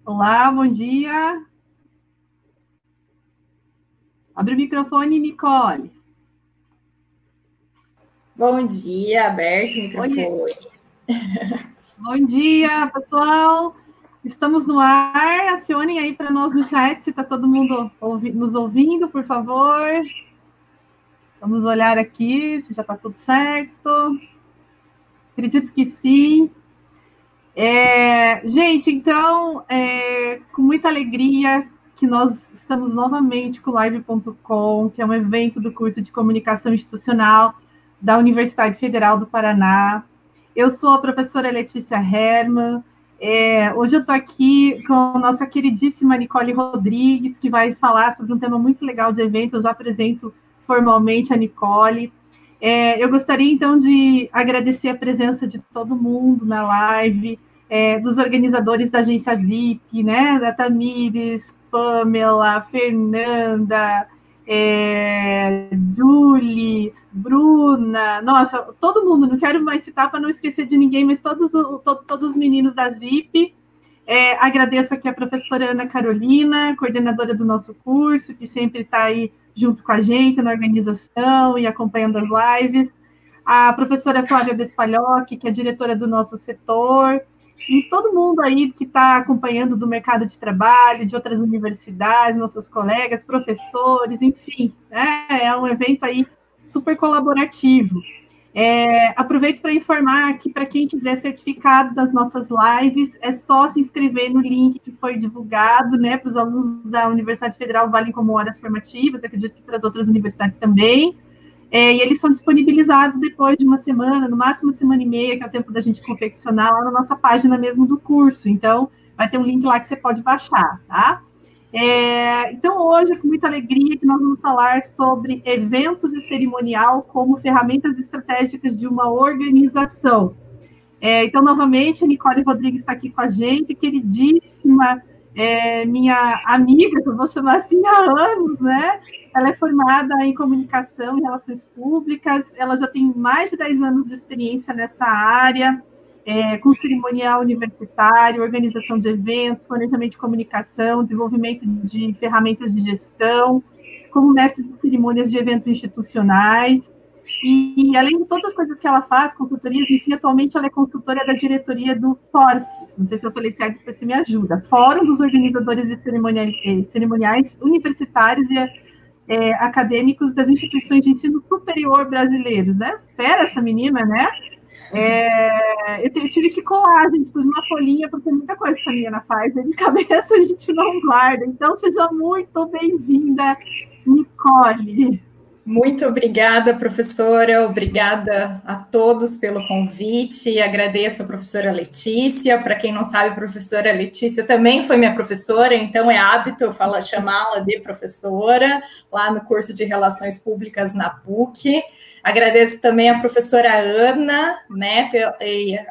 Olá, bom dia. Abre o microfone, Nicole. Bom dia, aberto o microfone. Bom dia, pessoal. Estamos no ar. Acionem aí para nós no chat se está todo mundo nos ouvindo, por favor. Vamos olhar aqui se já está tudo certo. Acredito que sim. Gente, então, com muita alegria que nós estamos novamente com o Live.com, que é um evento do curso de Comunicação Institucional da Universidade Federal do Paraná. Eu sou a professora Letícia Hermann. Hoje eu estou aqui com a nossa queridíssima Nicole Rodrigues, que vai falar sobre um tema muito legal de eventos. Eu já apresento formalmente a Nicole. Eu gostaria, então, de agradecer a presença de todo mundo na live, dos organizadores da agência ZIP, né, da Tamires, Pamela, Fernanda, Julie, Bruna, nossa, todo mundo, não quero mais citar para não esquecer de ninguém, mas todos os meninos da ZIP. Agradeço aqui a professora Ana Carolina, coordenadora do nosso curso, que sempre está aí junto com a gente na organização e acompanhando as lives, a professora Flávia Bespalhoc, que é diretora do nosso setor, e todo mundo aí que está acompanhando do mercado de trabalho, de outras universidades, nossos colegas, professores, enfim, né? É um evento aí super colaborativo. Aproveito para informar que, para quem quiser certificado das nossas lives, é só se inscrever no link que foi divulgado, né, para os alunos da Universidade Federal, valem como horas formativas, acredito que para as outras universidades também, e eles são disponibilizados depois de uma semana, no máximo uma semana e meia, que é o tempo da gente confeccionar, lá na nossa página mesmo do curso. Então, vai ter um link lá que você pode baixar, tá? Então, hoje, é com muita alegria que nós vamos falar sobre eventos e cerimonial como ferramentas estratégicas de uma organização. Então, novamente, a Nicole Rodrigues está aqui com a gente, queridíssima, minha amiga, que eu vou chamar assim há anos, né? Ela é formada em comunicação e relações públicas, ela já tem mais de 10 anos de experiência nessa área, com cerimonial universitário, organização de eventos, planejamento de comunicação, desenvolvimento de ferramentas de gestão, como mestre de cerimônias de eventos institucionais, e além de todas as coisas que ela faz, consultorias, enfim, atualmente ela é consultora da diretoria do FORCES, não sei se eu falei certo, porque você me ajuda, Fórum dos Organizadores de Cerimoniais Universitários e Acadêmicos das Instituições de Ensino Superior Brasileiros, né? Fera essa menina, né? Eu tive que colar, gente, pus uma folhinha, porque muita coisa que essa menina faz, de cabeça a gente não guarda. Então, seja muito bem-vinda, Nicole. Muito obrigada, professora, obrigada a todos pelo convite, agradeço a professora Letícia. Para quem não sabe, a professora Letícia também foi minha professora, então é hábito eu chamá-la de professora, lá no curso de Relações Públicas na PUC. Agradeço também a professora Ana, né,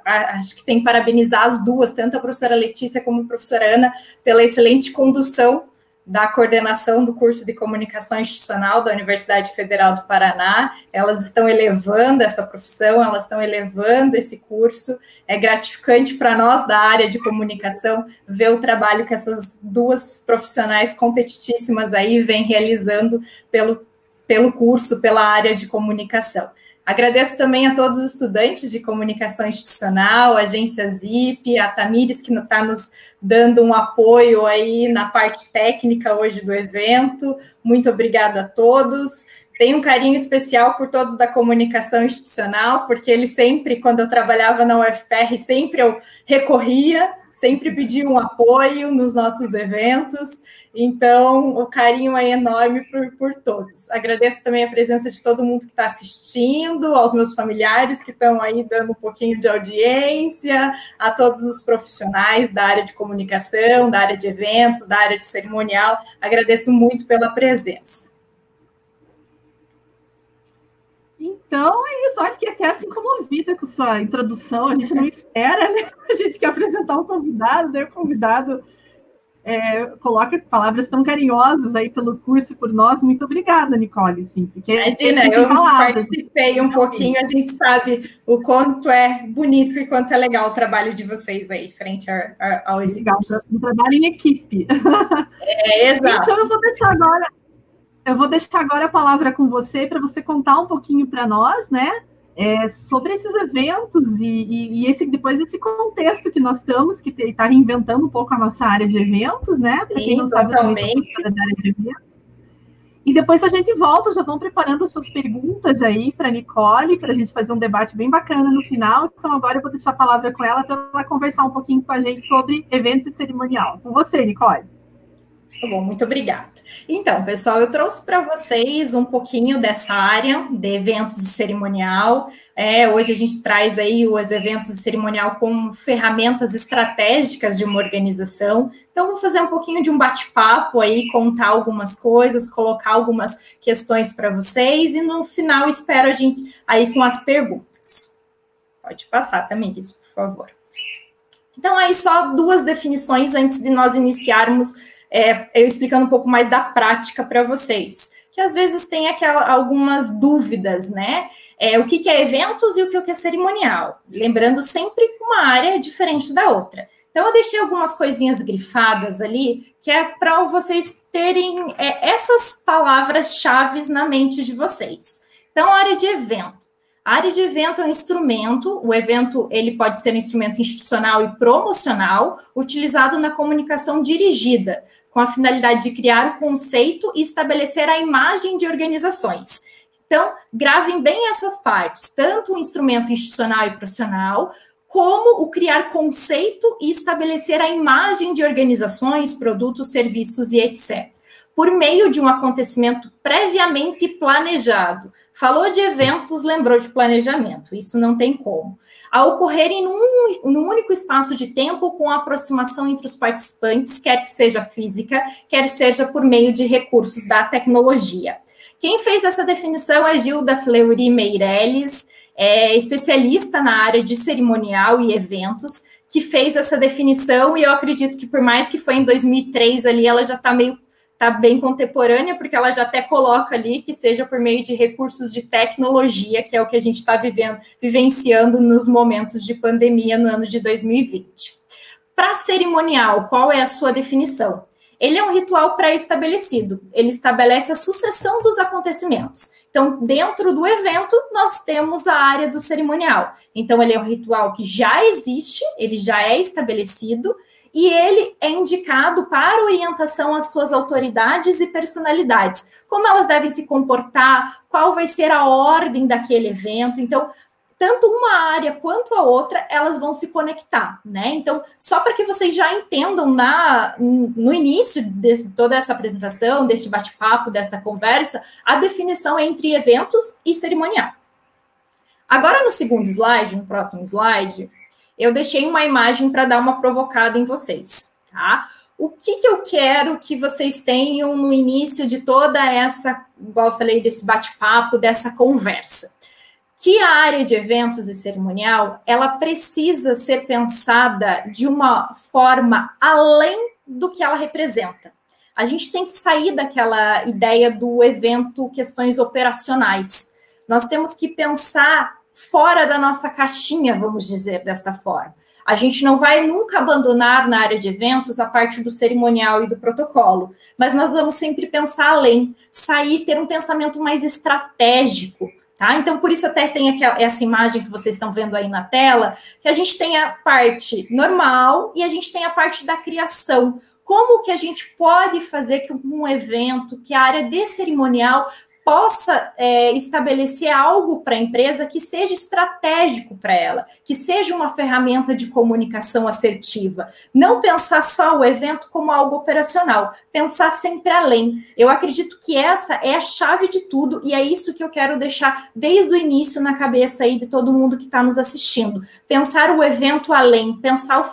acho que tem que parabenizar as duas, tanto a professora Letícia como a professora Ana, pela excelente condução da coordenação do curso de Comunicação Institucional da Universidade Federal do Paraná. Elas estão elevando essa profissão, elas estão elevando esse curso. É gratificante para nós da área de comunicação ver o trabalho que essas duas profissionais competitíssimas aí vêm realizando pelo curso, pela área de comunicação. Agradeço também a todos os estudantes de comunicação institucional, a agência ZIP, a Tamires, que está nos dando um apoio aí na parte técnica hoje do evento. Muito obrigada a todos. tenho um carinho especial por todos da comunicação institucional, porque eles sempre, quando eu trabalhava na UFPR, sempre eu recorria, sempre pedi um apoio nos nossos eventos, então o carinho é enorme por todos. Agradeço também a presença de todo mundo que está assistindo, aos meus familiares que estão aí dando um pouquinho de audiência, a todos os profissionais da área de comunicação, da área de eventos, da área de cerimonial, agradeço muito pela presença. Então, é isso. Olha, fiquei até assim comovida com sua introdução. A gente não espera, né? A gente quer apresentar um convidado, daí o convidado coloca palavras tão carinhosas aí pelo curso e por nós. Muito obrigada, Nicole. Sim, porque imagina, eu participei um pouquinho, a gente sabe o quanto é bonito e quanto é legal o trabalho de vocês aí, frente ao executivo. Um trabalho em equipe. Exato. Então, eu vou deixar agora a palavra com você, para você contar um pouquinho para nós, né, sobre esses eventos e depois esse contexto que nós estamos, que está reinventando um pouco a nossa área de eventos, né, para quem não sabe, também da área de eventos. E depois a gente volta, já vão preparando as suas perguntas aí para a Nicole, para a gente fazer um debate bem bacana no final. Então, agora eu vou deixar a palavra com ela para ela conversar um pouquinho com a gente sobre eventos e cerimonial. Com você, Nicole. Tá bom, muito obrigada. Então, pessoal, eu trouxe para vocês um pouquinho dessa área de eventos e cerimonial. Hoje a gente traz aí os eventos e cerimonial como ferramentas estratégicas de uma organização. Então, vou fazer um pouquinho de um bate-papo aí, contar algumas coisas, colocar algumas questões para vocês e no final espero a gente aí com as perguntas. Pode passar também, isso, por favor. Então, aí só duas definições antes de nós iniciarmos eu explicando um pouco mais da prática para vocês, que às vezes tem algumas dúvidas, né? O que é eventos e o que é cerimonial. Lembrando sempre que uma área é diferente da outra. Então, eu deixei algumas coisinhas grifadas ali, que é para vocês terem essas palavras-chave na mente de vocês. Então, a área de evento. A área de evento é um instrumento, o evento ele pode ser um instrumento institucional e promocional, utilizado na comunicação dirigida, com a finalidade de criar o conceito e estabelecer a imagem de organizações. Então, gravem bem essas partes, tanto o instrumento institucional e profissional, como o criar conceito e estabelecer a imagem de organizações, produtos, serviços e etc., por meio de um acontecimento previamente planejado. Falou de eventos, lembrou de planejamento, isso não tem como. A ocorrerem num único espaço de tempo com aproximação entre os participantes, quer que seja física, quer seja por meio de recursos da tecnologia. Quem fez essa definição é Gilda Fleury Meirelles, especialista na área de cerimonial e eventos, que fez essa definição, e eu acredito que por mais que foi em 2003 ali, ela já está bem contemporânea, porque ela já até coloca ali que seja por meio de recursos de tecnologia, que é o que a gente está vivenciando nos momentos de pandemia no ano de 2020. Para cerimonial, qual é a sua definição? Ele é um ritual pré-estabelecido, ele estabelece a sucessão dos acontecimentos. Então, dentro do evento, nós temos a área do cerimonial. Então, ele é um ritual que já existe, ele já é estabelecido, e ele é indicado para orientação às suas autoridades e personalidades, como elas devem se comportar, qual vai ser a ordem daquele evento. Então, tanto uma área quanto a outra, elas vão se conectar, né? Então, só para que vocês já entendam no início de toda essa apresentação, deste bate-papo, dessa conversa, a definição entre eventos e cerimonial. Agora, no segundo slide, no próximo slide, eu deixei uma imagem para dar uma provocada em vocês, tá? O que eu quero que vocês tenham no início de toda essa, igual eu falei, desse bate-papo, dessa conversa? Que a área de eventos e cerimonial, ela precisa ser pensada de uma forma além do que ela representa. A gente tem que sair daquela ideia do evento, questões operacionais. Nós temos que pensar fora da nossa caixinha, vamos dizer desta forma. A gente não vai nunca abandonar na área de eventos a parte do cerimonial e do protocolo, mas nós vamos sempre pensar além, sair, ter um pensamento mais estratégico, tá? Então, por isso até tem essa imagem que vocês estão vendo aí na tela, que a gente tem a parte normal e a gente tem a parte da criação. Como que a gente pode fazer que um evento, que a área de cerimonial possa estabelecer algo para a empresa que seja estratégico para ela, que seja uma ferramenta de comunicação assertiva. Não pensar só o evento como algo operacional, pensar sempre além. Eu acredito que essa é a chave de tudo e é isso que eu quero deixar desde o início na cabeça aí de todo mundo que está nos assistindo. Pensar o evento além, pensar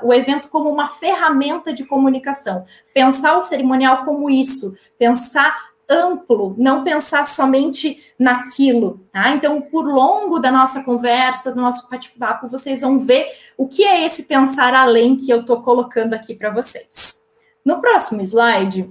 o evento como uma ferramenta de comunicação, pensar o cerimonial como isso, pensar amplo, não pensar somente naquilo, tá? Então, por longo da nossa conversa, do nosso bate-papo, vocês vão ver o que é esse pensar além que eu estou colocando aqui para vocês. No próximo slide,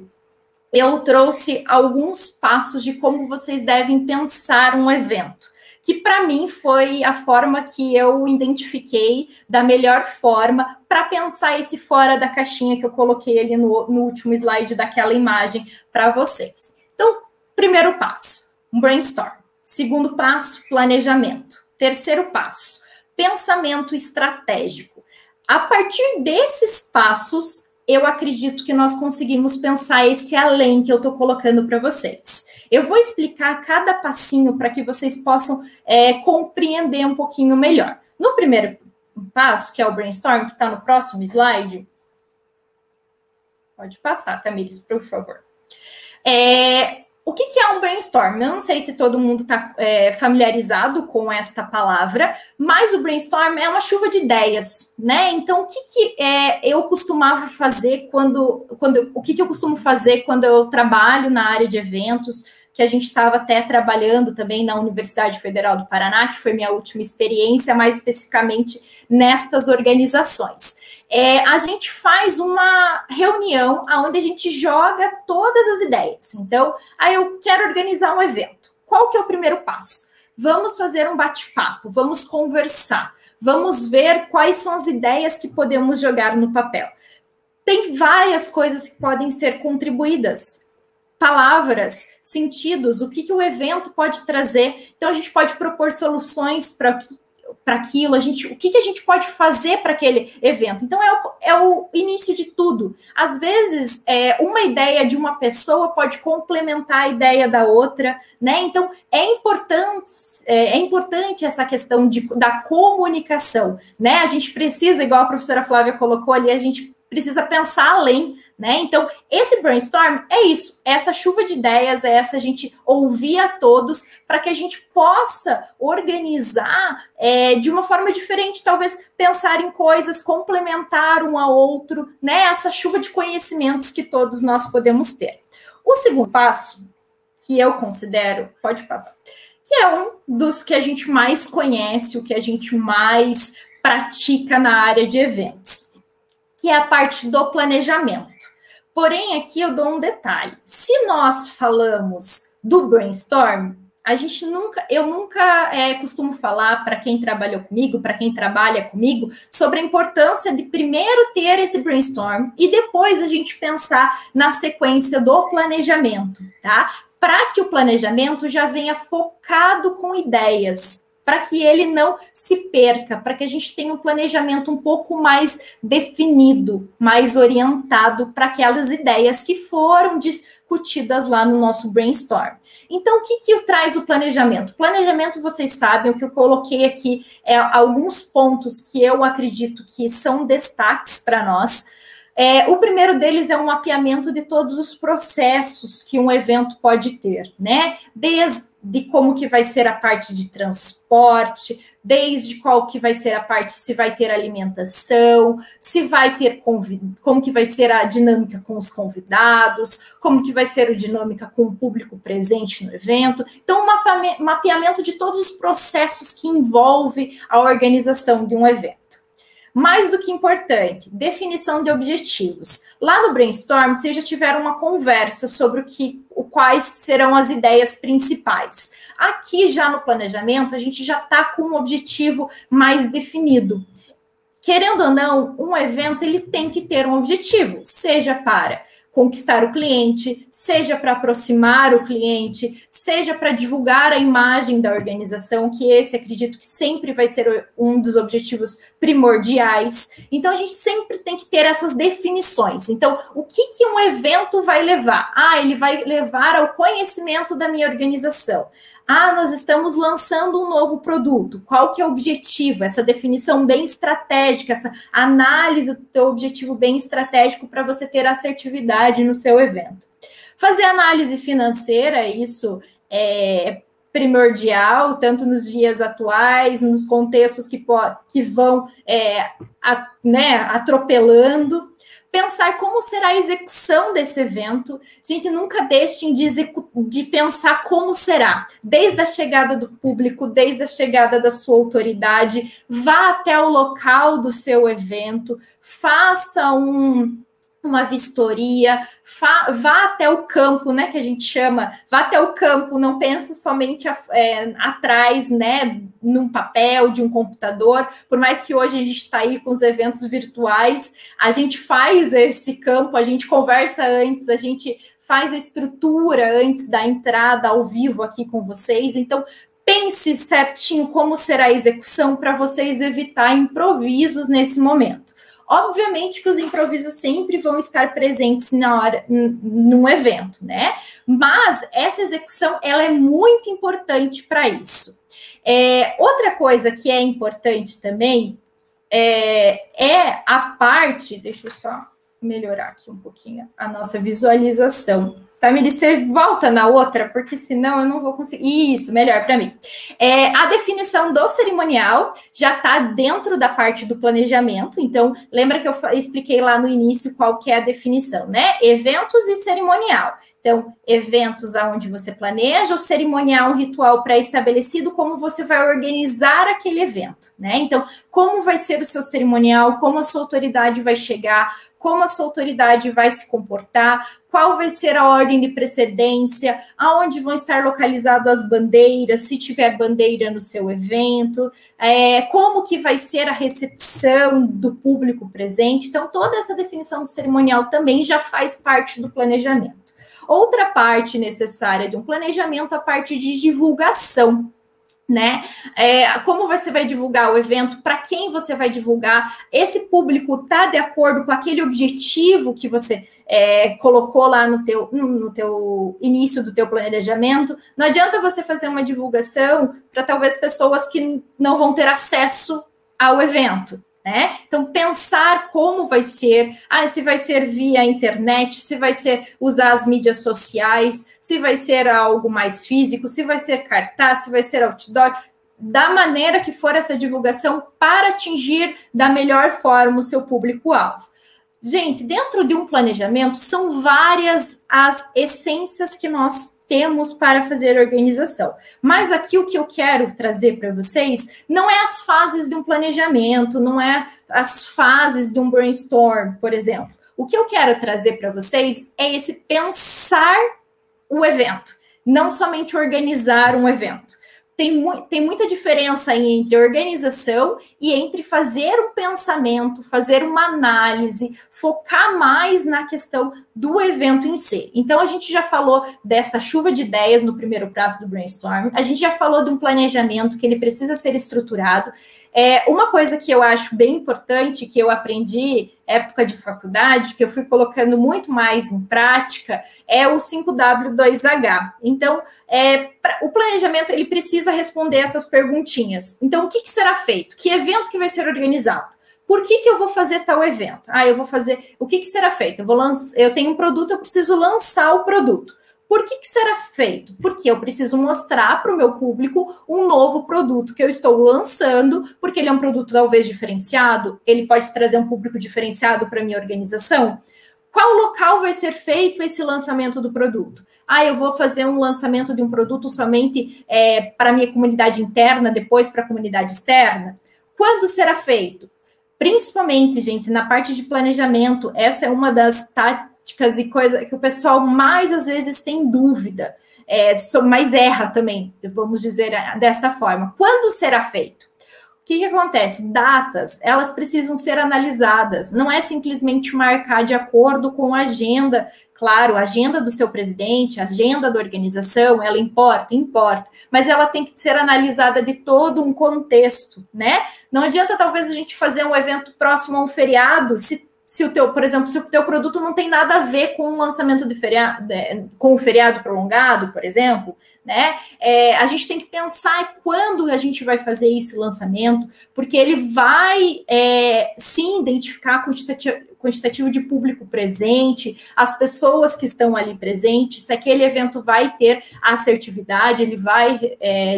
eu trouxe alguns passos de como vocês devem pensar um evento, que para mim foi a forma que eu identifiquei da melhor forma para pensar esse fora da caixinha que eu coloquei ali no último slide daquela imagem para vocês. Então, primeiro passo, um brainstorm. Segundo passo, planejamento. Terceiro passo, pensamento estratégico. A partir desses passos, eu acredito que nós conseguimos pensar esse além que eu estou colocando para vocês. Eu vou explicar cada passinho para que vocês possam compreender um pouquinho melhor. No primeiro passo, que é o brainstorm, que está no próximo slide, pode passar, Tamires, por favor. O que é um brainstorm? Eu não sei se todo mundo está familiarizado com esta palavra, mas o brainstorm é uma chuva de ideias, né? Então, o que eu costumava fazer o que eu costumo fazer quando eu trabalho na área de eventos, que a gente estava até trabalhando também na Universidade Federal do Paraná, que foi minha última experiência, mais especificamente nestas organizações. A gente faz uma reunião onde a gente joga todas as ideias. Então, eu quero organizar um evento. Qual que é o primeiro passo? Vamos fazer um bate-papo, vamos conversar, vamos ver quais são as ideias que podemos jogar no papel. Tem várias coisas que podem ser contribuídas. Palavras, sentidos, o que o evento pode trazer. Então, a gente pode propor soluções para aquilo, o que a gente pode fazer para aquele evento. Então, é o início de tudo. Às vezes, uma ideia de uma pessoa pode complementar a ideia da outra, né? Então, é importante essa questão da comunicação, né? A gente precisa, igual a professora Flávia colocou ali, a gente precisa pensar além, né? Então, esse brainstorm é isso, é essa chuva de ideias, é essa a gente ouvir a todos para que a gente possa organizar de uma forma diferente, talvez pensar em coisas, complementar um ao outro, né? Essa chuva de conhecimentos que todos nós podemos ter. O segundo passo, que eu considero, pode passar, que é um dos que a gente mais conhece, o que a gente mais pratica na área de eventos, que é a parte do planejamento. Porém, aqui eu dou um detalhe. Se nós falamos do brainstorm, eu nunca costumo falar para quem trabalhou comigo, para quem trabalha comigo, sobre a importância de primeiro ter esse brainstorm e depois a gente pensar na sequência do planejamento, tá? Para que o planejamento já venha focado com ideias, para que ele não se perca, para que a gente tenha um planejamento um pouco mais definido, mais orientado para aquelas ideias que foram discutidas lá no nosso brainstorm. Então, o que traz o planejamento? Planejamento, vocês sabem, o que eu coloquei aqui é alguns pontos que eu acredito que são destaques para nós. O primeiro deles é um mapeamento de todos os processos que um evento pode ter, né? Desde como que vai ser a parte de transporte, desde qual que vai ser a parte, se vai ter alimentação, se vai ter como que vai ser a dinâmica com os convidados, como que vai ser a dinâmica com o público presente no evento. Então, um mapeamento de todos os processos que envolve a organização de um evento. Mais do que importante, definição de objetivos. Lá no brainstorm, vocês já tiveram uma conversa sobre quais serão as ideias principais. Aqui, já no planejamento, a gente já está com um objetivo mais definido. Querendo ou não, um evento ele tem que ter um objetivo, seja para conquistar o cliente, seja para aproximar o cliente, seja para divulgar a imagem da organização, que esse acredito que sempre vai ser um dos objetivos primordiais. Então, a gente sempre tem que ter essas definições. Então, o que um evento vai levar? Ele vai levar ao conhecimento da minha organização. Nós estamos lançando um novo produto. Qual que é o objetivo? Essa definição bem estratégica, essa análise do teu objetivo bem estratégico para você ter assertividade no seu evento. Fazer análise financeira, isso é primordial, tanto nos dias atuais, nos contextos que vão atropelando. Pensar como será a execução desse evento. Gente, nunca deixem de pensar como será. Desde a chegada do público, desde a chegada da sua autoridade, vá até o local do seu evento, faça uma vistoria, vá até o campo, né, que a gente chama, vá até o campo, não pense somente atrás, né, num papel, de um computador, por mais que hoje a gente está aí com os eventos virtuais, a gente faz esse campo, a gente conversa antes, a gente faz a estrutura antes da entrada ao vivo aqui com vocês, então pense certinho como será a execução para vocês evitar improvisos nesse momento. Obviamente que os improvisos sempre vão estar presentes num evento, né? Mas essa execução, ela é muito importante para isso. Outra coisa que é importante também é a parte... Deixa eu só melhorar aqui um pouquinho a nossa visualização. Tá, Melicer, volta na outra, porque senão eu não vou conseguir. Isso, melhor para mim. A definição do cerimonial já está dentro da parte do planejamento. Então, lembra que eu expliquei lá no início qual que é a definição, né? Eventos e cerimonial. Então, eventos onde você planeja, o cerimonial, um ritual pré-estabelecido, como você vai organizar aquele evento, né? Então, como vai ser o seu cerimonial, como a sua autoridade vai chegar, como a sua autoridade vai se comportar, qual vai ser a ordem de precedência, aonde vão estar localizadas as bandeiras, se tiver bandeira no seu evento, como que vai ser a recepção do público presente. Então, toda essa definição do cerimonial também já faz parte do planejamento. Outra parte necessária de um planejamento, a parte de divulgação, né? Como você vai divulgar o evento, para quem você vai divulgar, esse público está de acordo com aquele objetivo que você colocou lá no teu início do teu planejamento. Não adianta você fazer uma divulgação para talvez pessoas que não vão ter acesso ao evento, né? Então, pensar como vai ser, se vai ser via internet, se vai ser usar as mídias sociais, se vai ser algo mais físico, se vai ser cartaz, se vai ser outdoor, da maneira que for essa divulgação para atingir da melhor forma o seu público-alvo. Gente, dentro de um planejamento, são várias as essências que nós temos para fazer organização. Mas aqui o que eu quero trazer para vocês não é as fases de um planejamento, não é as fases de um brainstorm, por exemplo. O que eu quero trazer para vocês é esse pensar o evento, não somente organizar um evento. Tem muita diferença entre organização e entre fazer um pensamento, fazer uma análise, focar mais na questão do evento em si. Então, a gente já falou dessa chuva de ideias no primeiro passo do brainstorm, a gente já falou de um planejamento que ele precisa ser estruturado. Uma coisa que eu acho bem importante, que eu aprendi época de faculdade, que eu fui colocando muito mais em prática, é o 5W2H. Então, o planejamento, ele precisa responder essas perguntinhas. Então, o que será feito? Que evento que vai ser organizado? Por que eu vou fazer tal evento? Eu vou fazer... O que será feito? Eu tenho um produto, eu preciso lançar o produto. Por que será feito? Porque eu preciso mostrar para o meu público um novo produto que eu estou lançando, porque ele é um produto talvez diferenciado, ele pode trazer um público diferenciado para a minha organização. Qual local vai ser feito esse lançamento do produto? Eu vou fazer um lançamento de um produto somente para a minha comunidade interna, depois para a comunidade externa? Quando será feito? Principalmente, gente, na parte de planejamento, essa é uma das táticas e coisas que o pessoal mais às vezes tem dúvida, mas erra também, vamos dizer desta forma. Quando será feito? O que acontece? Datas, elas precisam ser analisadas, não é simplesmente marcar de acordo com a agenda Claro, a agenda do seu presidente, a agenda da organização, ela importa, mas ela tem que ser analisada de todo um contexto, né? Não adianta, talvez, a gente fazer um evento próximo a um feriado, se o teu, por exemplo, se o teu produto não tem nada a ver com o lançamento de feriado, com o feriado prolongado, por exemplo, né? A gente tem que pensar quando a gente vai fazer esse lançamento, porque ele vai, sim, identificar quantitativo de público presente, as pessoas que estão ali presentes, se aquele evento vai ter assertividade, ele vai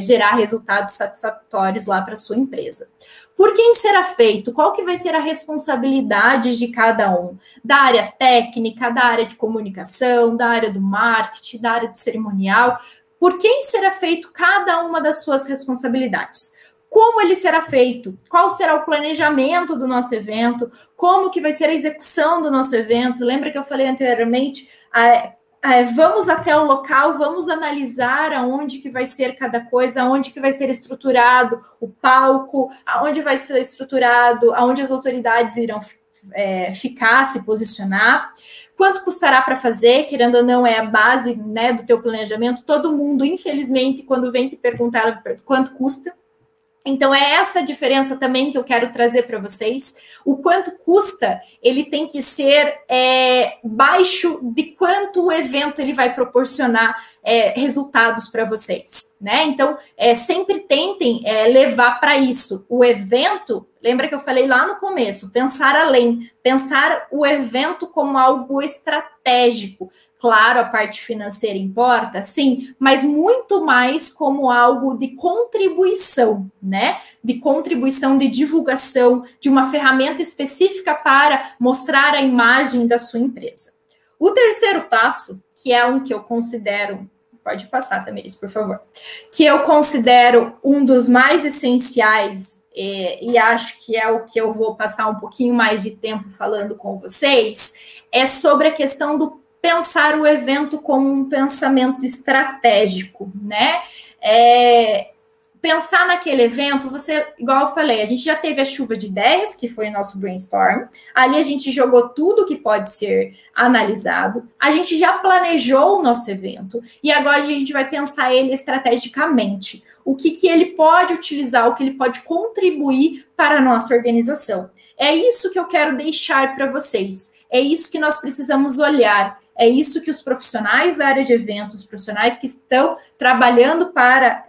gerar resultados satisfatórios lá para a sua empresa. Por quem será feito? Qual que vai ser a responsabilidade de cada um? Da área técnica, da área de comunicação, da área do marketing, da área do cerimonial. Por quem será feito cada uma das suas responsabilidades? Como ele será feito? Qual será o planejamento do nosso evento? Como que vai ser a execução do nosso evento? Lembra que eu falei anteriormente? Vamos até o local, vamos analisar aonde que vai ser cada coisa, aonde que vai ser estruturado o palco, aonde vai ser estruturado, aonde as autoridades irão ficar, se posicionar. Quanto custará para fazer, querendo ou não, é a base, né, do teu planejamento. Todo mundo, infelizmente, quando vem te perguntar quanto custa. Então, é essa a diferença também que eu quero trazer para vocês. O quanto custa, ele tem que ser baixo de quanto o evento ele vai proporcionar resultados para vocês, né? Então, sempre tentem levar para isso. O evento, lembra que eu falei lá no começo, pensar além, pensar o evento como algo estratégico. Claro, a parte financeira importa, sim, mas muito mais como algo de contribuição, né? De contribuição, de divulgação, de uma ferramenta específica para mostrar a imagem da sua empresa. O terceiro passo, que é um que eu considero, pode passar, Tamiris, por favor, que eu considero um dos mais essenciais, e acho que é o que eu vou passar um pouquinho mais de tempo falando com vocês, é sobre a questão do pensar o evento como um pensamento estratégico, né? Pensar naquele evento, igual eu falei, a gente já teve a chuva de ideias, que foi o nosso brainstorm, ali a gente jogou tudo que pode ser analisado, a gente já planejou o nosso evento, e agora a gente vai pensar ele estrategicamente. O que ele pode utilizar, o que ele pode contribuir para a nossa organização. É isso que eu quero deixar para vocês, é isso que nós precisamos olhar. É isso que os profissionais da área de eventos, os profissionais que estão trabalhando para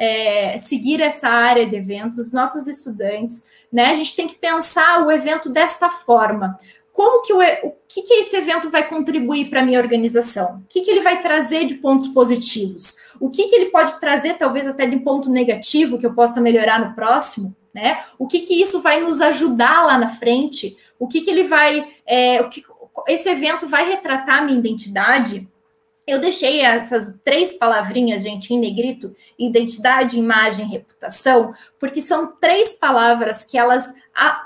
seguir essa área de eventos, os nossos estudantes, né? A gente tem que pensar o evento desta forma. Como que o que esse evento vai contribuir para a minha organização? O que ele vai trazer de pontos positivos? O que ele pode trazer, talvez, até de ponto negativo, que eu possa melhorar no próximo? Né? O que isso vai nos ajudar lá na frente? O que ele vai... esse evento vai retratar a minha identidade. Eu deixei essas 3 palavrinhas, gente, em negrito: identidade, imagem, reputação, porque são 3 palavras que elas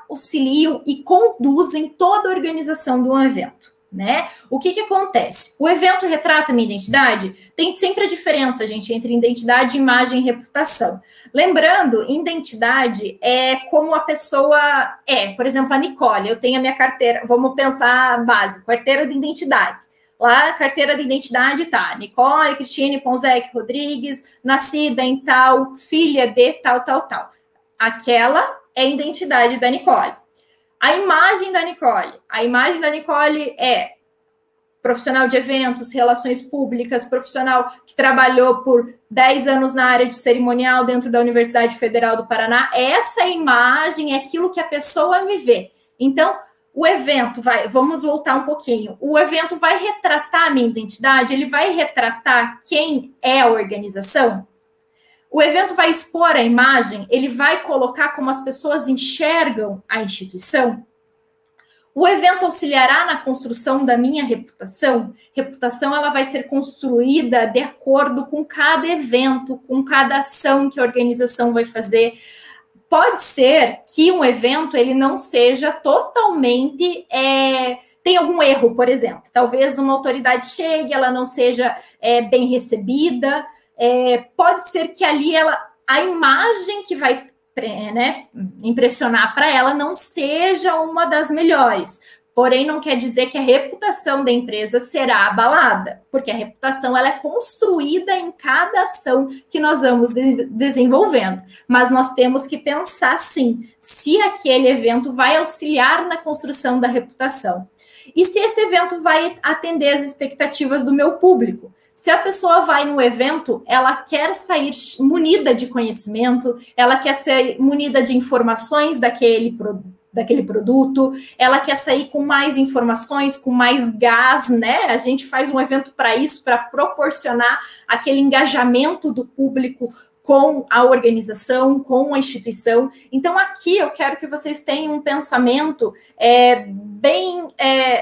auxiliam e conduzem toda a organização de um evento, né? O que acontece? O evento retrata a minha identidade? Tem sempre a diferença, gente, entre identidade, imagem e reputação. Lembrando, identidade é como a pessoa é. Por exemplo, a Nicole, eu tenho a minha carteira, vamos pensar básico, carteira de identidade. Lá, carteira de identidade tá, Nicole Cristine Ponzec Rodrigues, nascida em tal, filha de tal. Aquela é a identidade da Nicole. A imagem da Nicole é profissional de eventos, relações públicas, profissional que trabalhou por 10 anos na área de cerimonial dentro da Universidade Federal do Paraná. Essa imagem é aquilo que a pessoa me vê. Então, o evento vamos voltar um pouquinho, o evento vai retratar a minha identidade, ele vai retratar quem é a organização. O evento vai expor a imagem, ele vai colocar como as pessoas enxergam a instituição. O evento auxiliará na construção da minha reputação. Reputação, ela vai ser construída de acordo com cada evento, com cada ação que a organização vai fazer. Pode ser que um evento ele não seja totalmente... tem algum erro, por exemplo. Talvez uma autoridade chegue, ela não seja bem recebida. Pode ser que ali a imagem que vai impressionar para ela não seja uma das melhores. Porém, não quer dizer que a reputação da empresa será abalada, porque a reputação ela é construída em cada ação que nós vamos desenvolvendo. Mas nós temos que pensar, sim, se aquele evento vai auxiliar na construção da reputação. E se esse evento vai atender as expectativas do meu público. Se a pessoa vai no evento, ela quer sair munida de conhecimento, ela quer ser munida de informações daquele produto, ela quer sair com mais informações, com mais gás, né? A gente faz um evento para isso, para proporcionar aquele engajamento do público com a organização, com a instituição. Então, aqui eu quero que vocês tenham um pensamento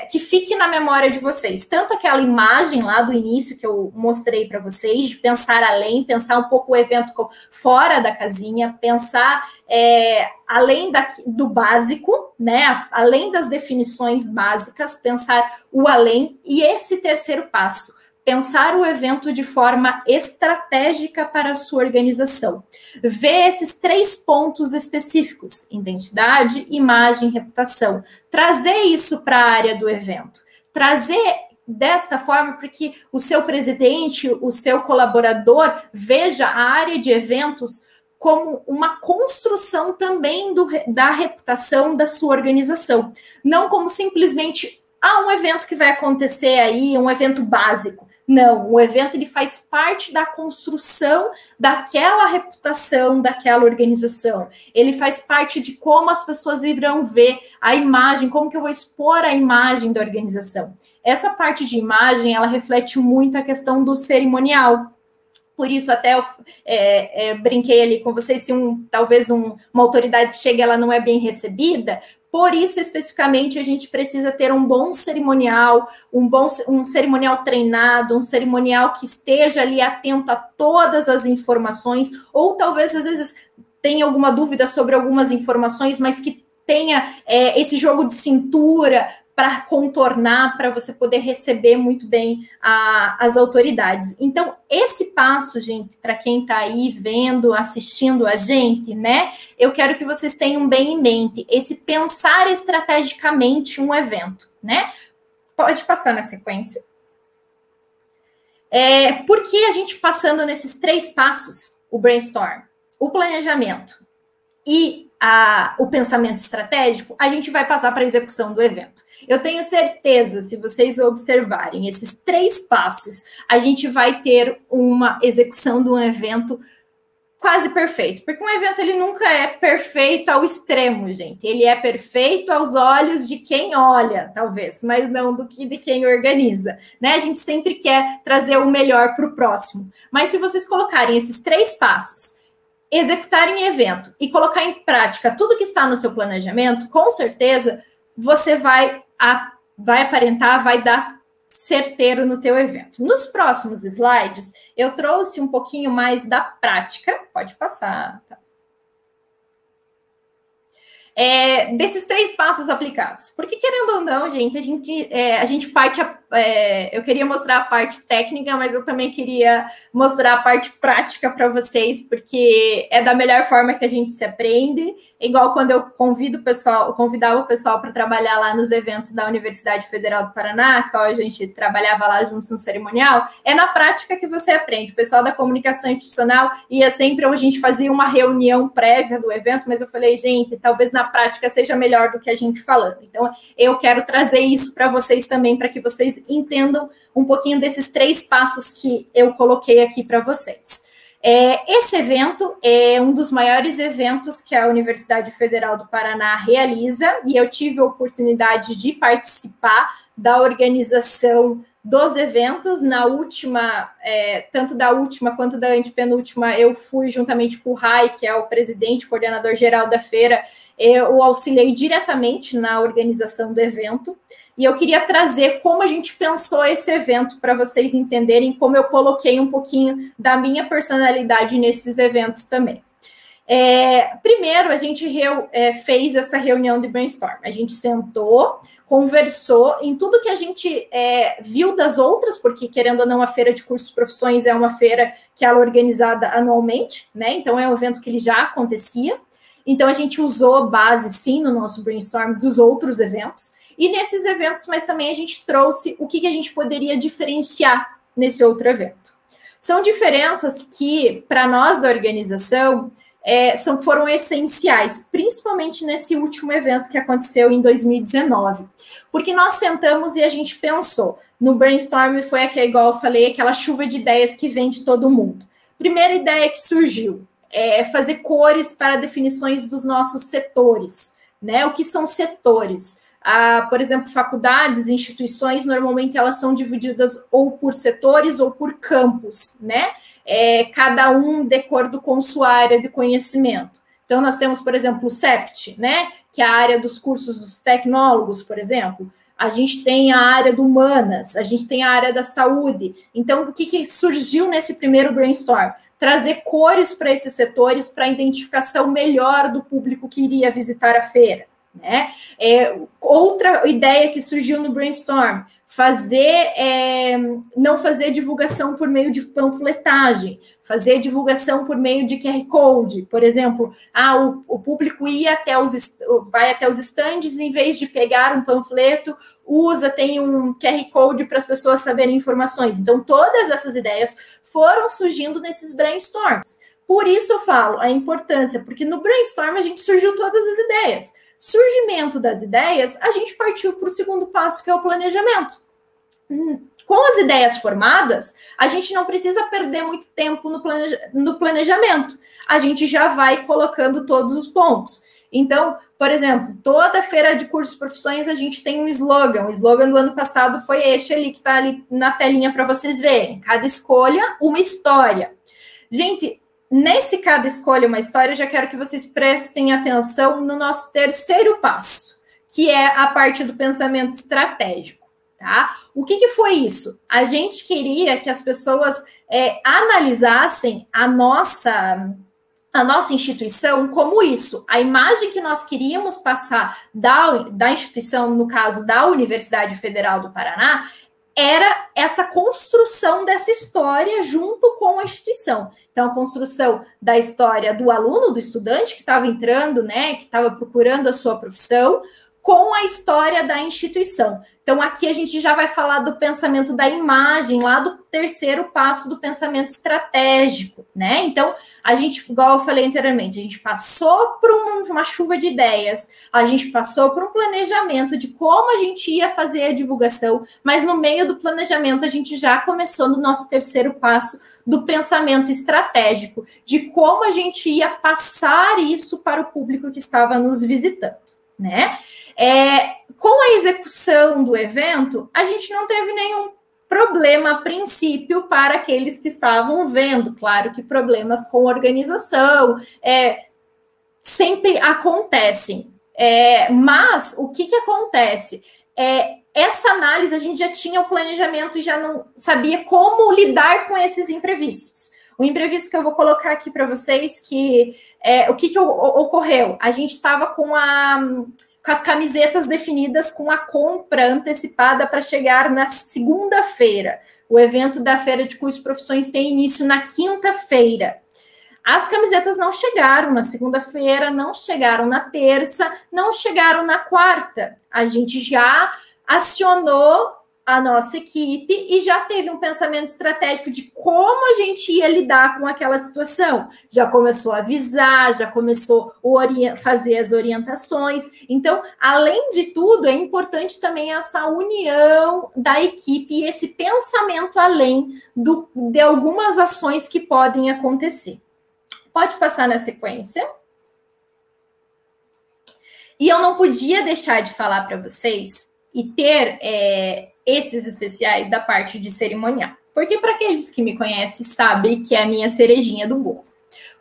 que fique na memória de vocês. Tanto aquela imagem lá do início que eu mostrei para vocês, de pensar além, pensar um pouco o evento fora da casinha, pensar além do básico, né? Além das definições básicas, pensar o além. E esse terceiro passo, pensar o evento de forma estratégica para a sua organização. Ver esses 3 pontos específicos: identidade, imagem, reputação. Trazer isso para a área do evento. Trazer desta forma para que o seu presidente, o seu colaborador veja a área de eventos como uma construção também da reputação da sua organização. Não como simplesmente um evento que vai acontecer aí, um evento básico. Não, o evento ele faz parte da construção daquela reputação daquela organização. Ele faz parte de como as pessoas irão ver a imagem, como que eu vou expor a imagem da organização. Essa parte de imagem, ela reflete muito a questão do cerimonial. Por isso, até eu brinquei ali com vocês, se talvez uma autoridade chega, ela não é bem recebida. Por isso, especificamente, a gente precisa ter um bom cerimonial, um cerimonial treinado, um cerimonial que esteja ali atento a todas as informações, ou talvez, às vezes, tenha alguma dúvida sobre algumas informações, mas que tenha esse jogo de cintura para contornar, para você poder receber muito bem as autoridades. Então, esse passo, gente, para quem está aí vendo, assistindo a gente, né? Eu quero que vocês tenham bem em mente esse pensar estrategicamente um evento, né? Pode passar na sequência. Por que a gente passando nesses 3 passos, o brainstorm, o planejamento e o pensamento estratégico, a gente vai passar para a execução do evento. Eu tenho certeza, se vocês observarem esses 3 passos, a gente vai ter uma execução de um evento quase perfeito, porque um evento ele nunca é perfeito ao extremo, gente. Ele é perfeito aos olhos de quem olha, talvez, mas não de quem organiza, né? A gente sempre quer trazer o melhor para o próximo. Mas se vocês colocarem esses 3 passos, executarem evento e colocar em prática tudo que está no seu planejamento, com certeza você vai aparentar, vai dar certeiro no teu evento. Nos próximos slides, eu trouxe um pouquinho mais da prática. Pode passar, tá? Desses 3 passos aplicados. Porque, querendo ou não, gente, a gente parte... eu queria mostrar a parte técnica, mas eu também queria mostrar a parte prática para vocês, porque é da melhor forma que a gente se aprende. Igual quando eu convidava o pessoal para trabalhar lá nos eventos da Universidade Federal do Paraná, que a gente trabalhava lá juntos no cerimonial, é na prática que você aprende. O pessoal da comunicação institucional ia sempre, a gente fazia uma reunião prévia do evento, mas eu falei, gente, talvez na prática seja melhor do que a gente falando. Então, eu quero trazer isso para vocês também, para que vocês entendam um pouquinho desses 3 passos que eu coloquei aqui para vocês. Esse evento é um dos maiores eventos que a Universidade Federal do Paraná realiza, e eu tive a oportunidade de participar da organização dos eventos. Na última, tanto da última quanto da antepenúltima, eu fui juntamente com o Rai, que é o presidente, coordenador geral da feira, eu auxiliei diretamente na organização do evento. E eu queria trazer como a gente pensou esse evento para vocês entenderem como eu coloquei um pouquinho da minha personalidade nesses eventos também. Primeiro, a gente fez essa reunião de brainstorm. A gente sentou, conversou em tudo que a gente viu das outras, porque, querendo ou não, a Feira de Cursos e Profissões é uma feira que ela é organizada anualmente, né? Então, é um evento que ele já acontecia. Então, a gente usou base, sim, no nosso brainstorm dos outros eventos. e nesses eventos, mas também a gente trouxe o que a gente poderia diferenciar nesse outro evento. São diferenças que, para nós da organização, foram essenciais, principalmente nesse último evento que aconteceu em 2019, porque nós sentamos e a gente pensou, no brainstorm foi igual eu falei, aquela chuva de ideias que vem de todo mundo. Primeira ideia que surgiu é fazer cores para definições dos nossos setores, né? O que são setores? Por exemplo, faculdades, instituições, normalmente elas são divididas ou por setores ou por campos, né? Cada um de acordo com sua área de conhecimento. Então, nós temos, por exemplo, o CEPT, né? Que é a área dos cursos dos tecnólogos, por exemplo. A gente tem a área do humanas, a gente tem a área da saúde. Então, o que surgiu nesse primeiro brainstorm? Trazer cores para esses setores para a identificação melhor do público que iria visitar a feira. Né? Outra ideia que surgiu no brainstorm, não fazer divulgação por meio de panfletagem, fazer divulgação por meio de QR Code, por exemplo, o público vai até os estandes, em vez de pegar um panfleto, tem um QR Code para as pessoas saberem informações. Então, todas essas ideias foram surgindo nesses brainstorms. Por isso eu falo a importância, porque no brainstorm a gente surgiu todas as ideias. Surgimento das ideias, a gente partiu para o segundo passo, que é o planejamento. Com as ideias formadas, a gente não precisa perder muito tempo no planejamento. A gente já vai colocando todos os pontos. Então, por exemplo, toda feira de cursos e profissões, a gente tem um slogan. O slogan do ano passado foi este ali, que está ali na telinha para vocês verem. Cada escolha, uma história. Gente, nesse cada escolha uma história, eu já quero que vocês prestem atenção no nosso terceiro passo, que é a parte do pensamento estratégico, tá? O que foi isso? A gente queria que as pessoas analisassem a nossa instituição como isso. A imagem que nós queríamos passar da instituição, no caso da Universidade Federal do Paraná, era essa construção dessa história junto com a instituição. Então, a construção da história do aluno, do estudante que estava entrando, né, que estava procurando a sua profissão, com a história da instituição. Então, aqui a gente já vai falar do pensamento da imagem, lá do terceiro passo do pensamento estratégico, né? Então, a gente, igual eu falei anteriormente, a gente passou por uma chuva de ideias, a gente passou por um planejamento de como a gente ia fazer a divulgação, mas no meio do planejamento a gente já começou no nosso terceiro passo do pensamento estratégico, de como a gente ia passar isso para o público que estava nos visitando, né? Com a execução do evento, a gente não teve nenhum problema a princípio para aqueles que estavam vendo. Claro que problemas com organização sempre acontecem. Mas o que acontece? Essa análise, a gente já tinha o planejamento e já não sabia como lidar com esses imprevistos. O imprevisto que eu vou colocar aqui para vocês, o que ocorreu? A gente estava com as camisetas definidas com a compra antecipada para chegar na segunda-feira. O evento da Feira de Cursos e Profissões tem início na quinta-feira. As camisetas não chegaram na segunda-feira, não chegaram na terça, não chegaram na quarta. A gente já acionou a nossa equipe e já teve um pensamento estratégico de como a gente ia lidar com aquela situação. Já começou a avisar, já começou a fazer as orientações. Então, além de tudo, é importante também essa união da equipe e esse pensamento além de algumas ações que podem acontecer. Pode passar na sequência. E eu não podia deixar de falar para vocês e ter esses especiais da parte de cerimonial. Porque para aqueles que me conhecem, sabem que é a minha cerejinha do bolo.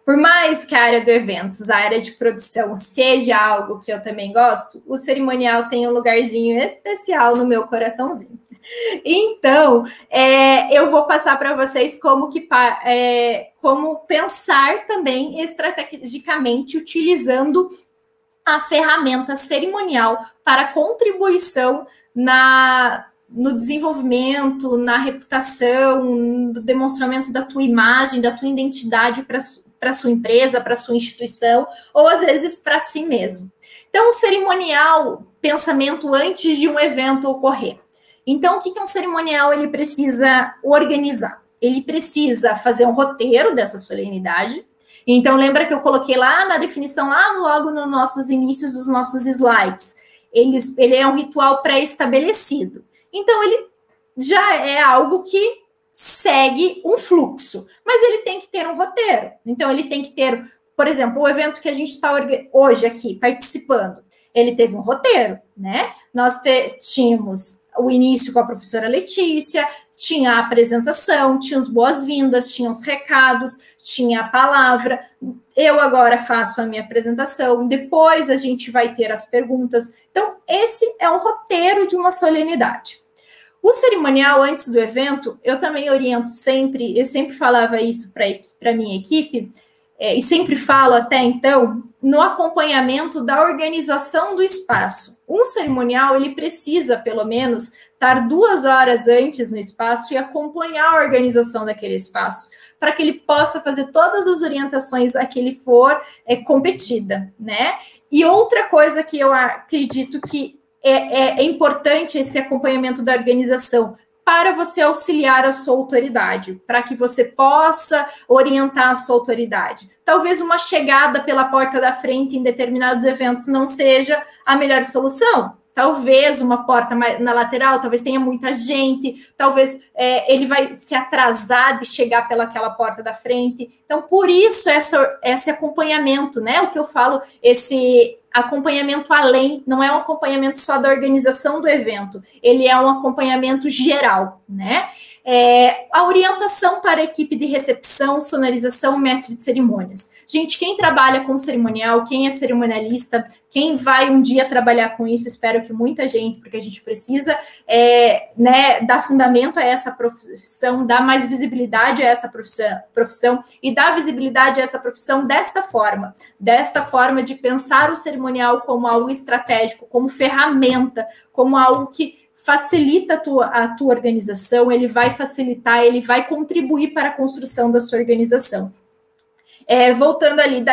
Por mais que a área do eventos, a área de produção seja algo que eu também gosto, o cerimonial tem um lugarzinho especial no meu coraçãozinho. Então, eu vou passar para vocês como pensar também estrategicamente utilizando a ferramenta cerimonial para contribuição no desenvolvimento, na reputação, no demonstramento da tua imagem, da tua identidade para a sua empresa, para a sua instituição, ou às vezes para si mesmo. Então, o cerimonial, pensamento antes de um evento ocorrer. Então, o que um cerimonial ele precisa organizar? Ele precisa fazer um roteiro dessa solenidade. Então, lembra que eu coloquei lá na definição, logo nos nossos inícios dos nossos slides. Ele é um ritual pré-estabelecido. Então, ele já é algo que segue um fluxo, mas ele tem que ter um roteiro. Então, ele tem que ter, por exemplo, o evento que a gente está hoje aqui participando, ele teve um roteiro, né? Nós tínhamos o início com a professora Letícia, tinha a apresentação, tinha as boas-vindas, tinha os recados, tinha a palavra. Eu agora faço a minha apresentação, depois a gente vai ter as perguntas. Então, esse é um roteiro de uma solenidade. O cerimonial antes do evento, eu também oriento sempre, eu sempre falava isso para a minha equipe, e sempre falo até então, no acompanhamento da organização do espaço. Um cerimonial, ele precisa, pelo menos, estar 2 horas antes no espaço e acompanhar a organização daquele espaço, para que ele possa fazer todas as orientações a que ele for competida, né? E outra coisa que eu acredito que é importante esse acompanhamento da organização, para você auxiliar a sua autoridade, para que você possa orientar a sua autoridade. Talvez uma chegada pela porta da frente em determinados eventos não seja a melhor solução. Talvez uma porta na lateral, talvez tenha muita gente, talvez ele vai se atrasar de chegar pelaquela porta da frente. Então, por isso, esse acompanhamento, né? O que eu falo, esse acompanhamento além, não é um acompanhamento só da organização do evento, ele é um acompanhamento geral, né? A orientação para a equipe de recepção, sonorização, mestre de cerimônias. Gente, quem trabalha com cerimonial, quem é cerimonialista, quem vai um dia trabalhar com isso, espero que muita gente, porque a gente precisa dar fundamento a essa profissão, dar mais visibilidade a essa profissão e dar visibilidade a essa profissão desta forma de pensar o cerimonial como algo estratégico, como ferramenta, como algo que facilita a tua organização, ele vai facilitar, ele vai contribuir para a construção da sua organização. Voltando ali,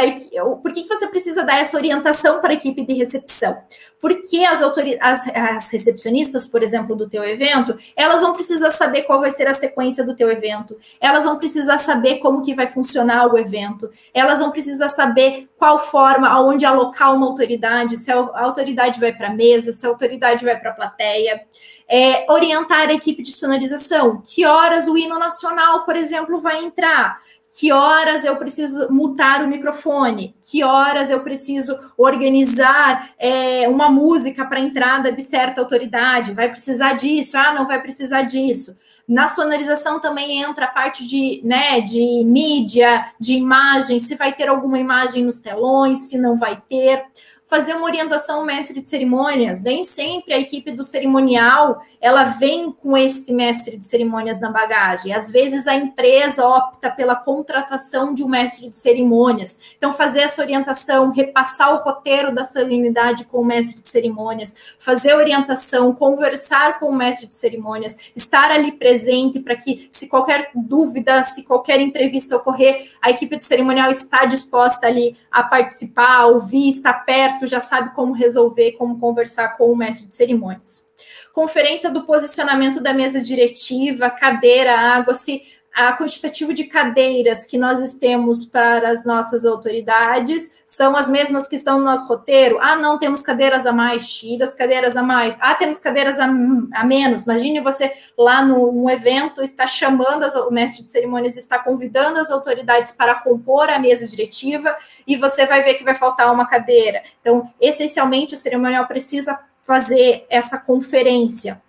por que você precisa dar essa orientação para a equipe de recepção? Porque as recepcionistas, por exemplo, do teu evento, elas vão precisar saber qual vai ser a sequência do teu evento, elas vão precisar saber como que vai funcionar o evento, elas vão precisar saber qual forma, aonde alocar uma autoridade, se a autoridade vai para a mesa, se a autoridade vai para a plateia. Orientar a equipe de sonorização, que horas o hino nacional, por exemplo, vai entrar, que horas eu preciso mutar o microfone, que horas eu preciso organizar uma música para a entrada de certa autoridade, vai precisar disso, não vai precisar disso. Na sonorização também entra a parte de mídia, de imagem, se vai ter alguma imagem nos telões, se não vai ter. Fazer uma orientação ao mestre de cerimônias. Nem sempre a equipe do cerimonial, ela vem com esse mestre de cerimônias na bagagem. Às vezes a empresa opta pela contratação de um mestre de cerimônias. Então, fazer essa orientação, repassar o roteiro da solenidade com o mestre de cerimônias, fazer a orientação, conversar com o mestre de cerimônias, estar ali presente para que, se qualquer dúvida, se qualquer imprevisto ocorrer, a equipe do cerimonial está disposta ali a participar, a ouvir, estar perto, já sabe como resolver, como conversar com o mestre de cerimônias. Conferência do posicionamento da mesa diretiva, cadeira, água, se a quantitativo de cadeiras que nós temos para as nossas autoridades são as mesmas que estão no nosso roteiro. Não, temos cadeiras a mais, tira as cadeiras a mais. Temos cadeiras a menos. Imagine você lá num evento, está chamando, o mestre de cerimônias está convidando as autoridades para compor a mesa diretiva e você vai ver que vai faltar uma cadeira. Então, essencialmente, o cerimonial precisa fazer essa conferência.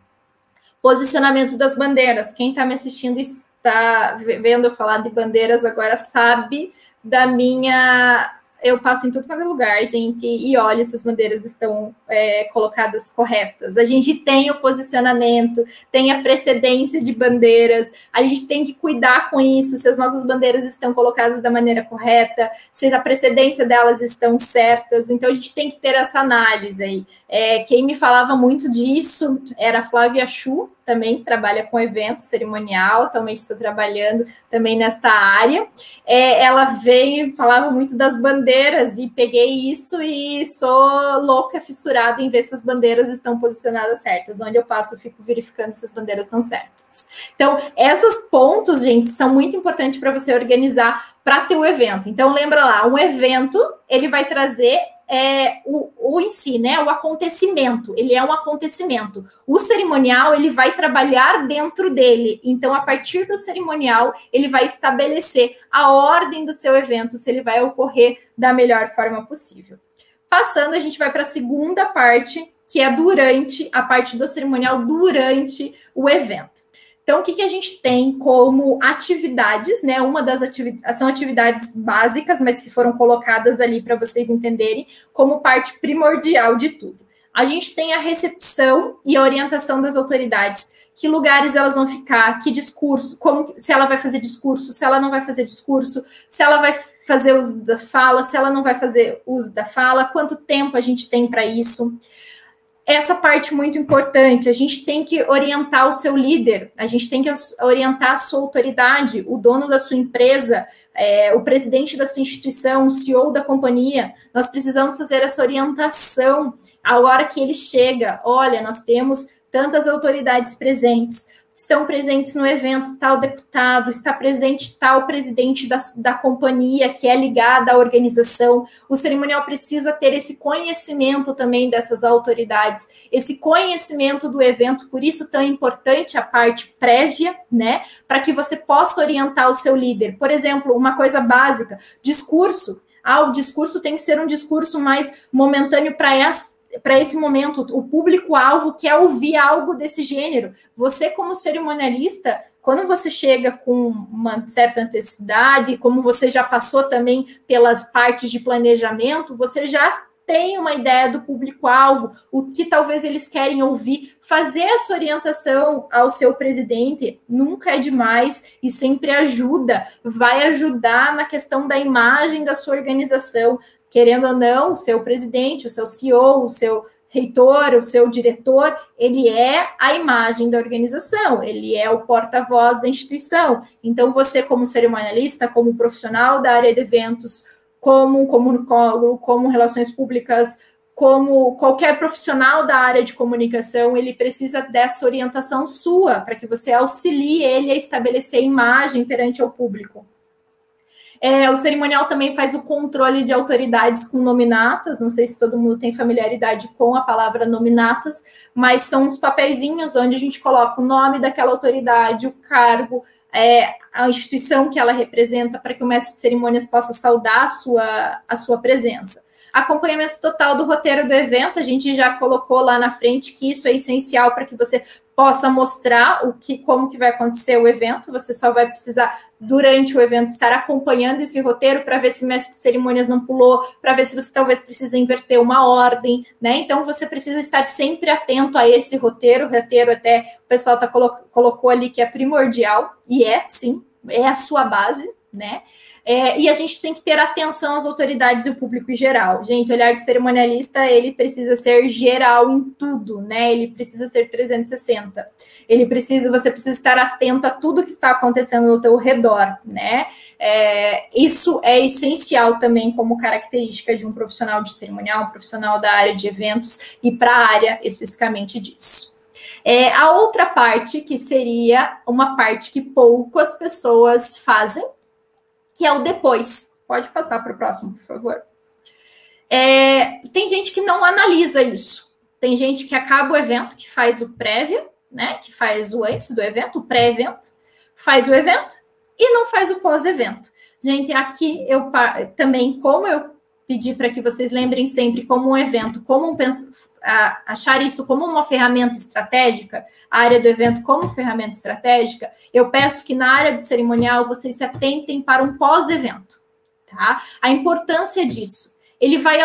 Posicionamento das bandeiras. Quem está me assistindo está vendo eu falar de bandeiras agora sabe da minha... Eu passo em tudo quanto é lugar, gente, e olha se as bandeiras estão colocadas corretas. A gente tem o posicionamento, tem a precedência de bandeiras, a gente tem que cuidar com isso, se as nossas bandeiras estão colocadas da maneira correta, se a precedência delas estão certas. Então, a gente tem que ter essa análise aí. Quem me falava muito disso era a Flávia Chu, também trabalha com eventos, cerimonial, atualmente está trabalhando também nesta área. Ela veio, falava muito das bandeiras, e peguei isso e sou louca, fissurada em ver se as bandeiras estão posicionadas certas. Onde eu passo, eu fico verificando se as bandeiras estão certas. Então, esses pontos, gente, são muito importantes para você organizar para ter o evento. Então, lembra lá, um evento, ele vai trazer o em si, né? O acontecimento, ele é um acontecimento. O cerimonial, ele vai trabalhar dentro dele. Então, a partir do cerimonial, ele vai estabelecer a ordem do seu evento, se ele vai ocorrer da melhor forma possível. Passando, a gente vai para a segunda parte, que é durante a parte do cerimonial, durante o evento. Então, o que a gente tem como atividades, né? Uma das atividades, são atividades básicas, mas que foram colocadas ali para vocês entenderem como parte primordial de tudo. A gente tem a recepção e a orientação das autoridades, que lugares elas vão ficar, que discurso, se ela vai fazer discurso, se ela não vai fazer discurso, se ela vai fazer uso da fala, se ela não vai fazer uso da fala, quanto tempo a gente tem para isso. Essa parte muito importante, a gente tem que orientar o seu líder, a gente tem que orientar a sua autoridade, o dono da sua empresa, o presidente da sua instituição, o CEO da companhia. Nós precisamos fazer essa orientação a hora que ele chega. Olha, nós temos tantas autoridades presentes, estão presentes no evento tal deputado, está presente tal presidente da companhia que é ligada à organização. O cerimonial precisa ter esse conhecimento também dessas autoridades, esse conhecimento do evento, por isso tão importante a parte prévia, né, para que você possa orientar o seu líder. Por exemplo, uma coisa básica, discurso. O discurso tem que ser um discurso mais momentâneo para esse momento, o público-alvo quer ouvir algo desse gênero. Você, como cerimonialista, quando você chega com uma certa antecipação, como você já passou também pelas partes de planejamento, você já tem uma ideia do público-alvo, o que talvez eles querem ouvir. Fazer essa orientação ao seu presidente nunca é demais e sempre ajuda, vai ajudar na questão da imagem da sua organização. Querendo ou não, o seu presidente, o seu CEO, o seu reitor, o seu diretor, ele é a imagem da organização, ele é o porta-voz da instituição. Então, você, como cerimonialista, como profissional da área de eventos, como comunicólogo, como relações públicas, como qualquer profissional da área de comunicação, ele precisa dessa orientação sua, para que você auxilie ele a estabelecer imagem perante o público. O cerimonial também faz o controle de autoridades com nominatas, não sei se todo mundo tem familiaridade com a palavra nominatas, mas são os papeizinhos onde a gente coloca o nome daquela autoridade, o cargo, a instituição que ela representa, para que o mestre de cerimônias possa saudar a sua presença. Acompanhamento total do roteiro do evento, a gente já colocou lá na frente que isso é essencial para que você possa mostrar como que vai acontecer o evento. Você só vai precisar, durante o evento, estar acompanhando esse roteiro para ver se o mestre de cerimônias não pulou, para ver se você talvez precisa inverter uma ordem, né? Então, você precisa estar sempre atento a esse roteiro. O roteiro até o pessoal colocou ali que é primordial, e sim, é a sua base, né? E a gente tem que ter atenção às autoridades e o público em geral. Gente, o olhar de cerimonialista, ele precisa ser geral em tudo, né? Ele precisa ser 360. Você precisa estar atento a tudo que está acontecendo no teu redor, né? Isso é essencial também como característica de um profissional de cerimonial, um profissional da área de eventos e para a área especificamente disso. A outra parte, que seria uma parte que poucas pessoas fazem, que é o depois. Pode passar para o próximo, por favor. Tem gente que não analisa isso. Tem gente que acaba o evento, que faz o prévio, né? Que faz o antes do evento, o pré-evento, faz o evento e não faz o pós-evento. Gente, aqui eu também, como eu pedi para que vocês lembrem sempre como um evento, achar isso como uma ferramenta estratégica, a área do evento como ferramenta estratégica, eu peço que na área do cerimonial vocês se atentem para um pós-evento, tá? A importância disso. Ele vai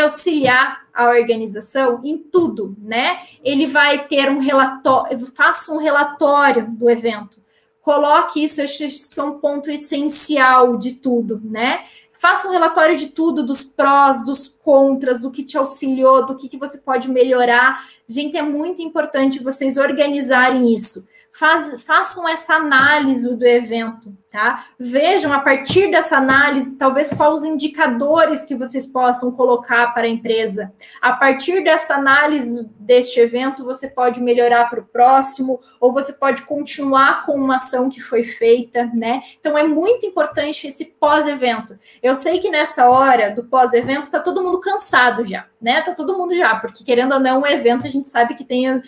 auxiliar a organização em tudo, né? Ele vai ter um relatório, faça um relatório do evento, coloque isso, acho que é um ponto essencial de tudo, né? Faça um relatório de tudo, dos prós, dos contras, do que te auxiliou, do que você pode melhorar. Gente, é muito importante vocês organizarem isso. Façam essa análise do evento, tá? Vejam, a partir dessa análise, talvez quais os indicadores que vocês possam colocar para a empresa. A partir dessa análise deste evento, você pode melhorar para o próximo, ou você pode continuar com uma ação que foi feita, né? Então, é muito importante esse pós-evento. Eu sei que nessa hora do pós-evento está todo mundo cansado já, né? Tá todo mundo já, porque querendo ou não, um evento a gente sabe que tem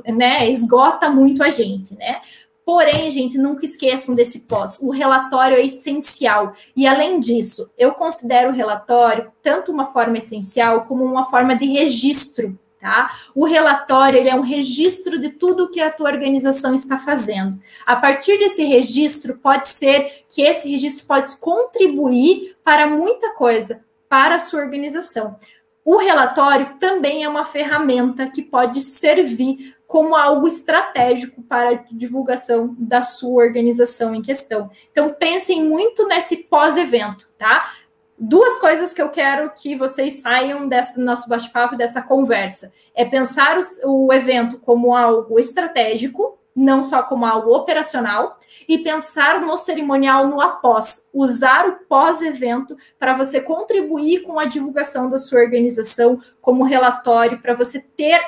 né? Esgota muito a gente, né? Porém, gente, nunca esqueçam desse pós. O relatório é essencial. E, além disso, eu considero o relatório tanto uma forma essencial como uma forma de registro, tá? O relatório, ele é um registro de tudo que a tua organização está fazendo. A partir desse registro, pode ser que esse registro pode contribuir para muita coisa, para a sua organização. O relatório também é uma ferramenta que pode servir como algo estratégico para a divulgação da sua organização em questão. Então, pensem muito nesse pós-evento, tá? Duas coisas que eu quero que vocês saiam do nosso bate-papo, dessa conversa. É pensar o evento como algo estratégico, não só como algo operacional, e pensar no cerimonial no após, usar o pós-evento para você contribuir com a divulgação da sua organização como relatório, para você ter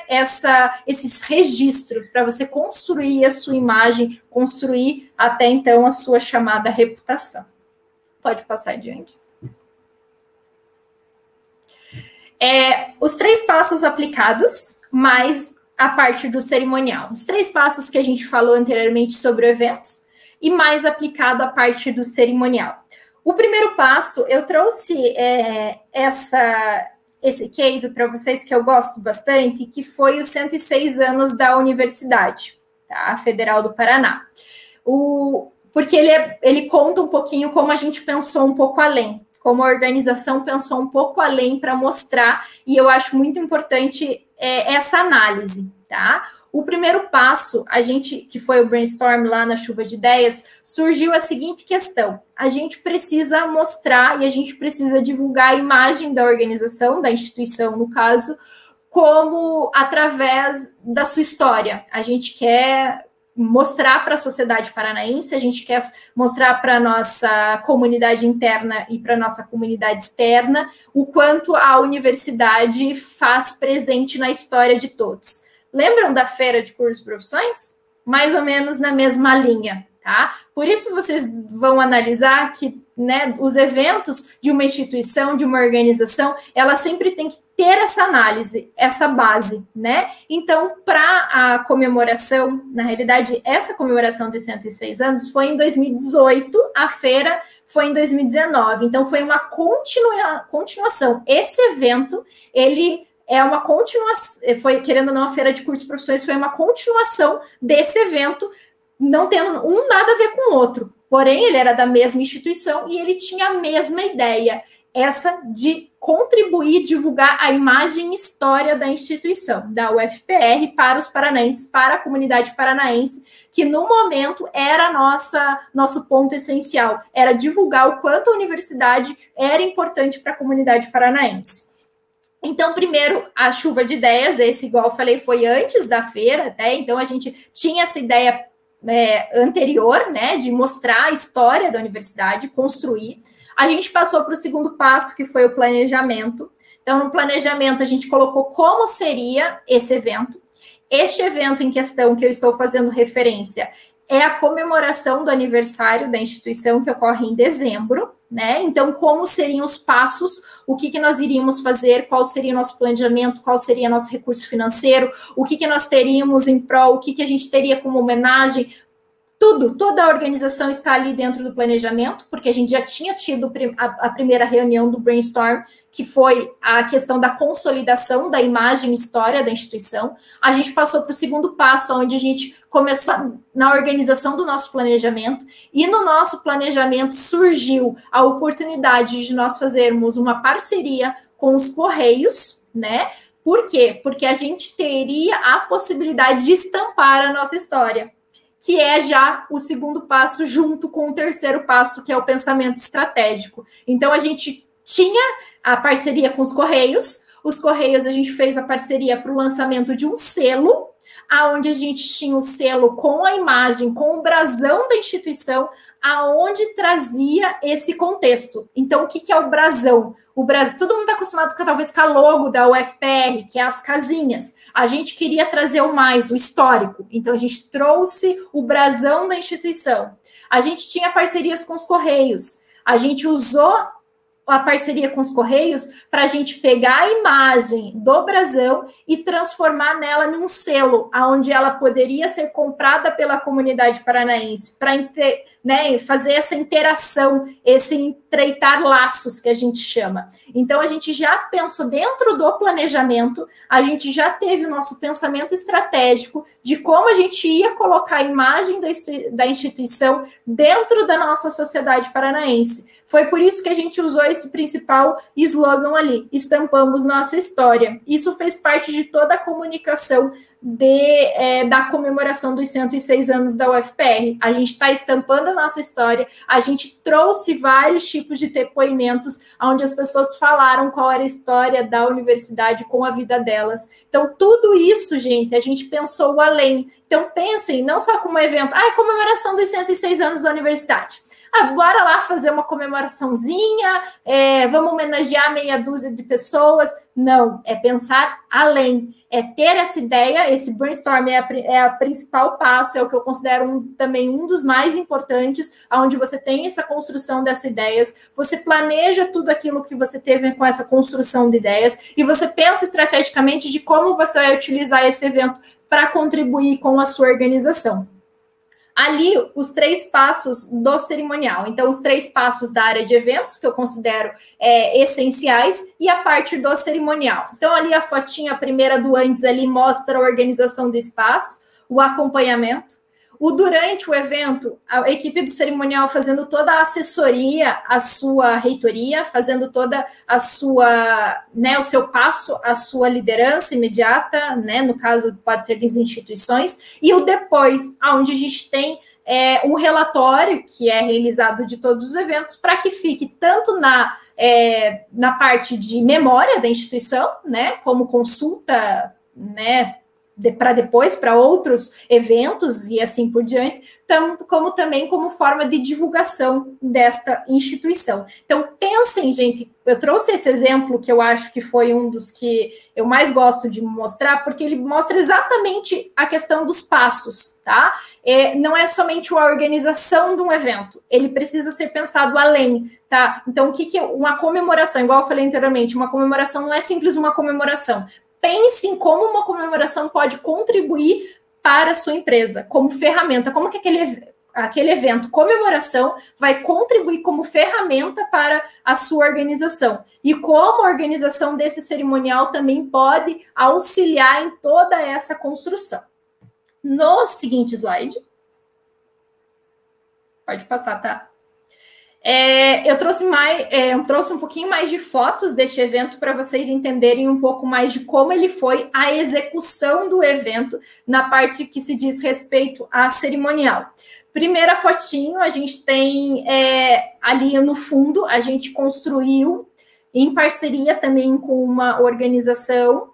esse registro, para você construir a sua imagem, construir até então a sua chamada reputação. Pode passar adiante. Os 3 passos aplicados, mais a parte do cerimonial. Os 3 passos que a gente falou anteriormente sobre eventos e mais aplicado a parte do cerimonial. O primeiro passo, eu trouxe esse case para vocês que eu gosto bastante, que foi os 106 anos da Universidade, tá? Federal do Paraná. Porque ele conta um pouquinho como a gente pensou um pouco além, como a organização pensou um pouco além para mostrar, e eu acho muito importante essa análise, tá? O primeiro passo, que foi o brainstorm lá na chuva de ideias, surgiu a seguinte questão: a gente precisa mostrar e a gente precisa divulgar a imagem da organização, da instituição, no caso, como através da sua história. A gente quer mostrar para a sociedade paranaense, a gente quer mostrar para a nossa comunidade interna e para a nossa comunidade externa o quanto a universidade faz presente na história de todos. Lembram da Feira de Cursos e Profissões? Mais ou menos na mesma linha, tá? Por isso vocês vão analisar que, né, os eventos de uma instituição, de uma organização, ela sempre tem que ter essa análise, essa base, né? Então, para a comemoração, na realidade, essa comemoração dos 106 anos foi em 2018, a feira foi em 2019, então foi uma continuação. Esse evento, ele é uma continuação, querendo ou não, a Feira de Cursos e Profissões foi uma continuação desse evento, não tendo nada a ver com o outro, porém ele era da mesma instituição e ele tinha a mesma ideia, essa de contribuir, divulgar a imagem e história da instituição, da UFPR, para os paranaenses, para a comunidade paranaense, que no momento era nosso ponto essencial, era divulgar o quanto a universidade era importante para a comunidade paranaense. Então, primeiro, a chuva de ideias, esse, igual eu falei, foi antes da feira, até, então a gente tinha essa ideia anterior, né, de mostrar a história da universidade, construir. A gente passou para o segundo passo, que foi o planejamento. Então, no planejamento, a gente colocou como seria esse evento. Este evento em questão que eu estou fazendo referência é a comemoração do aniversário da instituição, que ocorre em dezembro, né? Então, como seriam os passos, o que nós iríamos fazer, qual seria o nosso planejamento, qual seria nosso recurso financeiro, o que nós teríamos em prol, o que a gente teria como homenagem. Toda a organização está ali dentro do planejamento, porque a gente já tinha tido a primeira reunião do brainstorm, que foi a questão da consolidação da imagem e história da instituição. A gente passou para o segundo passo, onde a gente começou na organização do nosso planejamento, e no nosso planejamento surgiu a oportunidade de nós fazermos uma parceria com os Correios, né? Por quê? Porque a gente teria a possibilidade de estampar a nossa história. que é já o segundo passo junto com o terceiro passo, que é o pensamento estratégico. Então, a gente tinha a parceria com os Correios. Os Correios, a gente fez a parceria para o lançamento de um selo, aonde a gente tinha o selo com a imagem, com o brasão da instituição, aonde trazia esse contexto. Então, o que é o brasão? O brasão, todo mundo está acostumado com, talvez, com a logo da UFPR, que é as casinhas. A gente queria trazer o mais, o histórico. Então, a gente trouxe o brasão da instituição. A gente tinha parcerias com os Correios. A gente usou a parceria com os Correios para a gente pegar a imagem do brasão e transformar nela num selo, onde ela poderia ser comprada pela comunidade paranaense, para fazer essa interação, esse estreitar laços que a gente chama. Então, a gente já pensou dentro do planejamento, a gente já teve o nosso pensamento estratégico de como a gente ia colocar a imagem da instituição dentro da nossa sociedade paranaense. Foi por isso que a gente usou esse principal slogan ali, estampamos nossa história. Isso fez parte de toda a comunicação da comemoração dos 106 anos da UFPR. A gente está estampando a nossa história, a gente trouxe vários tipos de depoimentos onde as pessoas falaram qual era a história da universidade com a vida delas. Então, tudo isso, gente, a gente pensou além. Então, pensem, não só como evento, comemoração dos 106 anos da universidade. Bora lá fazer uma comemoraçãozinha, vamos homenagear meia dúzia de pessoas. Não, é pensar além, é ter essa ideia, esse brainstorm é o principal passo, é o que eu considero também um dos mais importantes, onde você tem essa construção dessas ideias, você planeja tudo aquilo que você teve com essa construção de ideias, e você pensa estrategicamente de como você vai utilizar esse evento para contribuir com a sua organização. Ali, os 3 passos do cerimonial. Então, os 3 passos da área de eventos, que eu considero essenciais, e a parte do cerimonial. Então, ali a fotinha, a primeira do antes, ali mostra a organização do espaço, o acompanhamento. O durante o evento, a equipe do cerimonial fazendo toda a assessoria à sua reitoria, fazendo toda a sua, o seu passo, a sua liderança imediata, no caso pode ser das instituições, e o depois, onde a gente tem um relatório que é realizado de todos os eventos, para que fique tanto na parte de memória da instituição, como consulta, para depois, para outros eventos e assim por diante, como também como forma de divulgação desta instituição. Então, pensem, gente, eu trouxe esse exemplo que eu acho que foi um dos que eu mais gosto de mostrar, porque ele mostra exatamente a questão dos passos, tá? Não é somente a organização de um evento, ele precisa ser pensado além, tá? Então, o que é uma comemoração? Igual eu falei anteriormente, uma comemoração não é simples uma comemoração. Pense em como uma comemoração pode contribuir para a sua empresa, como ferramenta, como que aquele evento, comemoração, vai contribuir como ferramenta para a sua organização. E como a organização desse cerimonial também pode auxiliar em toda essa construção. No seguinte slide. Pode passar, tá? Eu trouxe um pouquinho mais de fotos deste evento para vocês entenderem um pouco mais de como ele foi a execução do evento na parte que se diz respeito à cerimonial. Primeira fotinho, a gente tem ali no fundo, a gente construiu em parceria também com uma organização,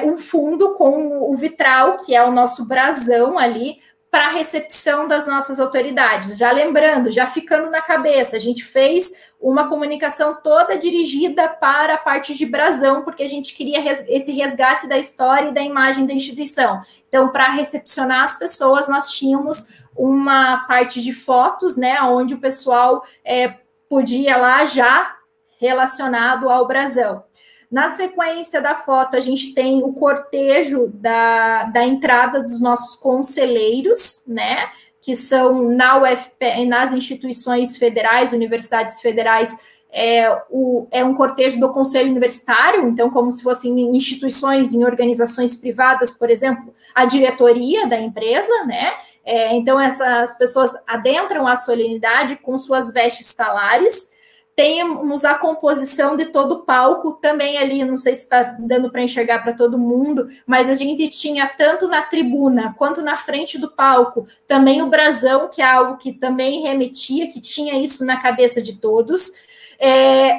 um fundo com o vitral, que é o nosso brasão ali, para a recepção das nossas autoridades. Já lembrando, já ficando na cabeça, a gente fez uma comunicação toda dirigida para a parte de brasão, porque a gente queria esse resgate da história e da imagem da instituição. Então, para recepcionar as pessoas, nós tínhamos uma parte de fotos, onde o pessoal podia lá já relacionado ao brasão. Na sequência da foto, a gente tem o cortejo da entrada dos nossos conselheiros, que são na UFPR, nas instituições federais, universidades federais, um cortejo do conselho universitário, então, como se fossem instituições, em organizações privadas, por exemplo, a diretoria da empresa, Então, essas pessoas adentram a solenidade com suas vestes talares. temos a composição de todo o palco, também ali, não sei se está dando para enxergar para todo mundo, mas a gente tinha tanto na tribuna quanto na frente do palco, também o brasão, que é algo que também remetia, que tinha isso na cabeça de todos.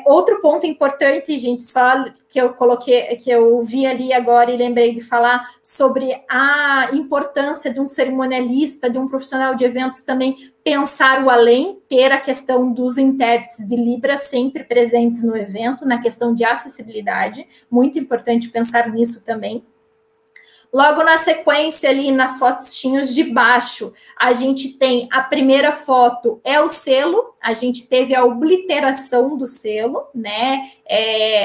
Outro ponto importante, gente, só que eu coloquei, que eu vi ali agora e lembrei de falar sobre a importância de um cerimonialista, de um profissional de eventos também pensar o além, ter a questão dos intérpretes de Libras sempre presentes no evento, na questão de acessibilidade, muito importante pensar nisso também. Logo na sequência, ali nas fotinhos de baixo, a gente tem a primeira foto, é o selo, a gente teve a obliteração do selo, né?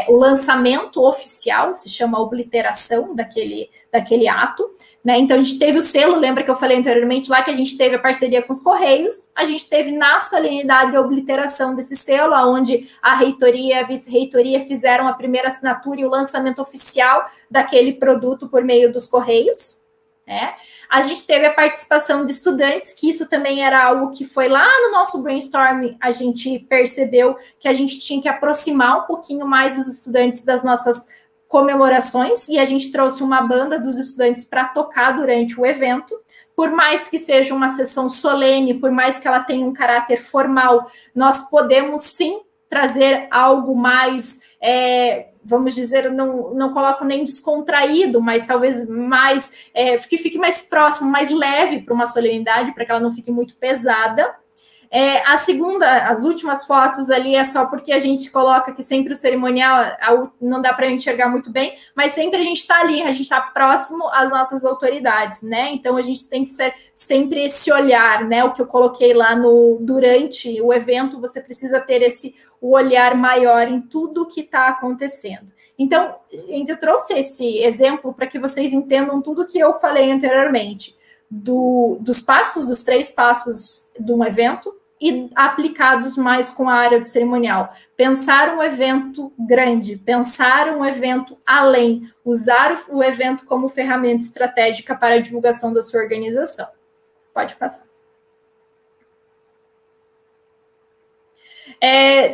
O lançamento oficial, se chama obliteração daquele ato, né? Então, a gente teve o selo, lembra que eu falei anteriormente lá que a gente teve a parceria com os Correios, a gente teve na solenidade a obliteração desse selo, onde a reitoria e a vice-reitoria fizeram a primeira assinatura e o lançamento oficial daquele produto por meio dos Correios, né? A gente teve a participação de estudantes, que isso também era algo que foi lá no nosso brainstorm, a gente percebeu que a gente tinha que aproximar um pouquinho mais os estudantes das nossas comemorações, e a gente trouxe uma banda dos estudantes para tocar durante o evento. Por mais que seja uma sessão solene, por mais que ela tenha um caráter formal, nós podemos sim trazer algo mais, vamos dizer, não coloco nem descontraído, mas talvez mais, que fique mais próximo, mais leve para uma solenidade, para que ela não fique muito pesada. As últimas fotos ali é só porque a gente coloca que sempre o cerimonial, não dá para enxergar muito bem, mas sempre a gente está ali, a gente está próximo às nossas autoridades, né? Então a gente tem que ser sempre esse olhar, né? O que eu coloquei lá durante o evento, você precisa ter o olhar maior em tudo que está acontecendo. Então, eu trouxe esse exemplo para que vocês entendam tudo que eu falei anteriormente, dos 3 passos de um evento, e aplicados mais com a área do cerimonial. Pensar um evento grande, pensar um evento além, usar o evento como ferramenta estratégica para a divulgação da sua organização. Pode passar.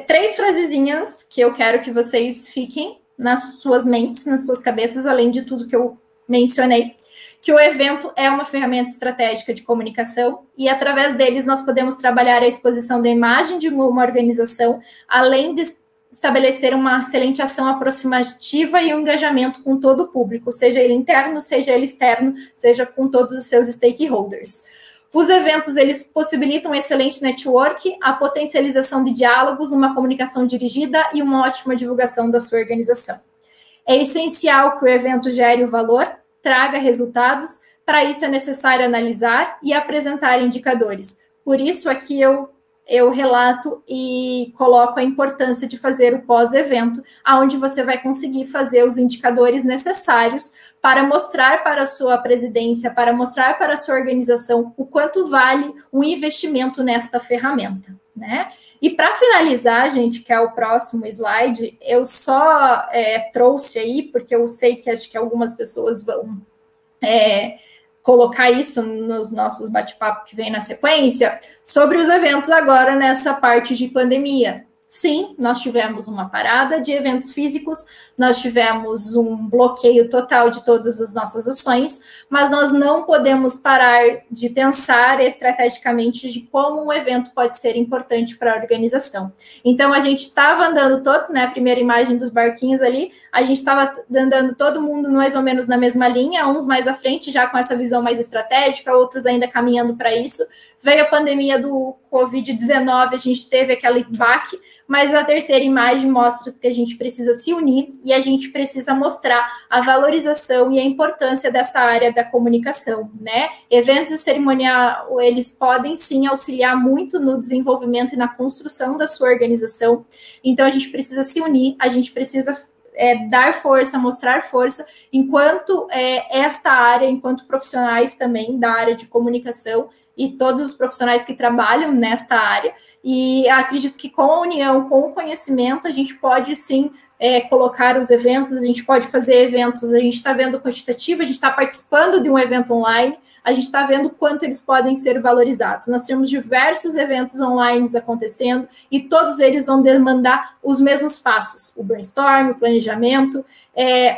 3 frasezinhas que eu quero que vocês fiquem nas suas mentes, nas suas cabeças, além de tudo que eu mencionei, que o evento é uma ferramenta estratégica de comunicação e, através deles, nós podemos trabalhar a exposição da imagem de uma organização, além de estabelecer uma excelente ação aproximativa e um engajamento com todo o público, seja ele interno, seja ele externo, seja com todos os seus stakeholders. Os eventos, eles possibilitam um excelente network, a potencialização de diálogos, uma comunicação dirigida e uma ótima divulgação da sua organização. É essencial que o evento gere o valor, traga resultados. Para isso é necessário analisar e apresentar indicadores. Por isso aqui eu relato e coloco a importância de fazer o pós-evento, onde você vai conseguir fazer os indicadores necessários para mostrar para a sua presidência, para mostrar para a sua organização o quanto vale o investimento nesta ferramenta, né? E para finalizar, gente, que é o próximo slide, eu só trouxe aí, porque eu sei que acho que algumas pessoas vão colocar isso nos nossos bate-papo que vem na sequência, sobre os eventos agora nessa parte de pandemia. Sim, nós tivemos uma parada de eventos físicos, nós tivemos um bloqueio total de todas as nossas ações, mas nós não podemos parar de pensar estrategicamente de como um evento pode ser importante para a organização. Então, a gente estava andando todos, né, a primeira imagem dos barquinhos ali, a gente estava andando todo mundo mais ou menos na mesma linha, uns mais à frente, já com essa visão mais estratégica, outros ainda caminhando para isso. Veio a pandemia do Covid-19, a gente teve aquele baque, mas a terceira imagem mostra que a gente precisa se unir e a gente precisa mostrar a valorização e a importância dessa área da comunicação, né? Eventos e cerimonial, eles podem sim auxiliar muito no desenvolvimento e na construção da sua organização, então a gente precisa se unir, a gente precisa dar força, mostrar força, enquanto esta área, enquanto profissionais também da área de comunicação e todos os profissionais que trabalham nesta área, e acredito que com a união, com o conhecimento, a gente pode sim colocar os eventos, a gente pode fazer eventos, a gente está vendo quantitativo, a gente está participando de um evento online, a gente está vendo quanto eles podem ser valorizados. Nós temos diversos eventos online acontecendo e todos eles vão demandar os mesmos passos, o brainstorm, o planejamento,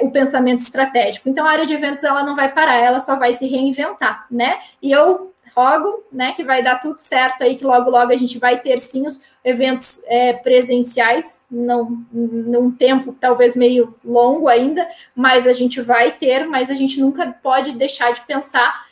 o pensamento estratégico. Então, a área de eventos, ela não vai parar, ela só vai se reinventar, né? E eu rogo, né, que vai dar tudo certo aí, que logo, logo a gente vai ter, sim, os eventos presenciais, num tempo talvez meio longo ainda, mas a gente vai ter, mas a gente nunca pode deixar de pensar,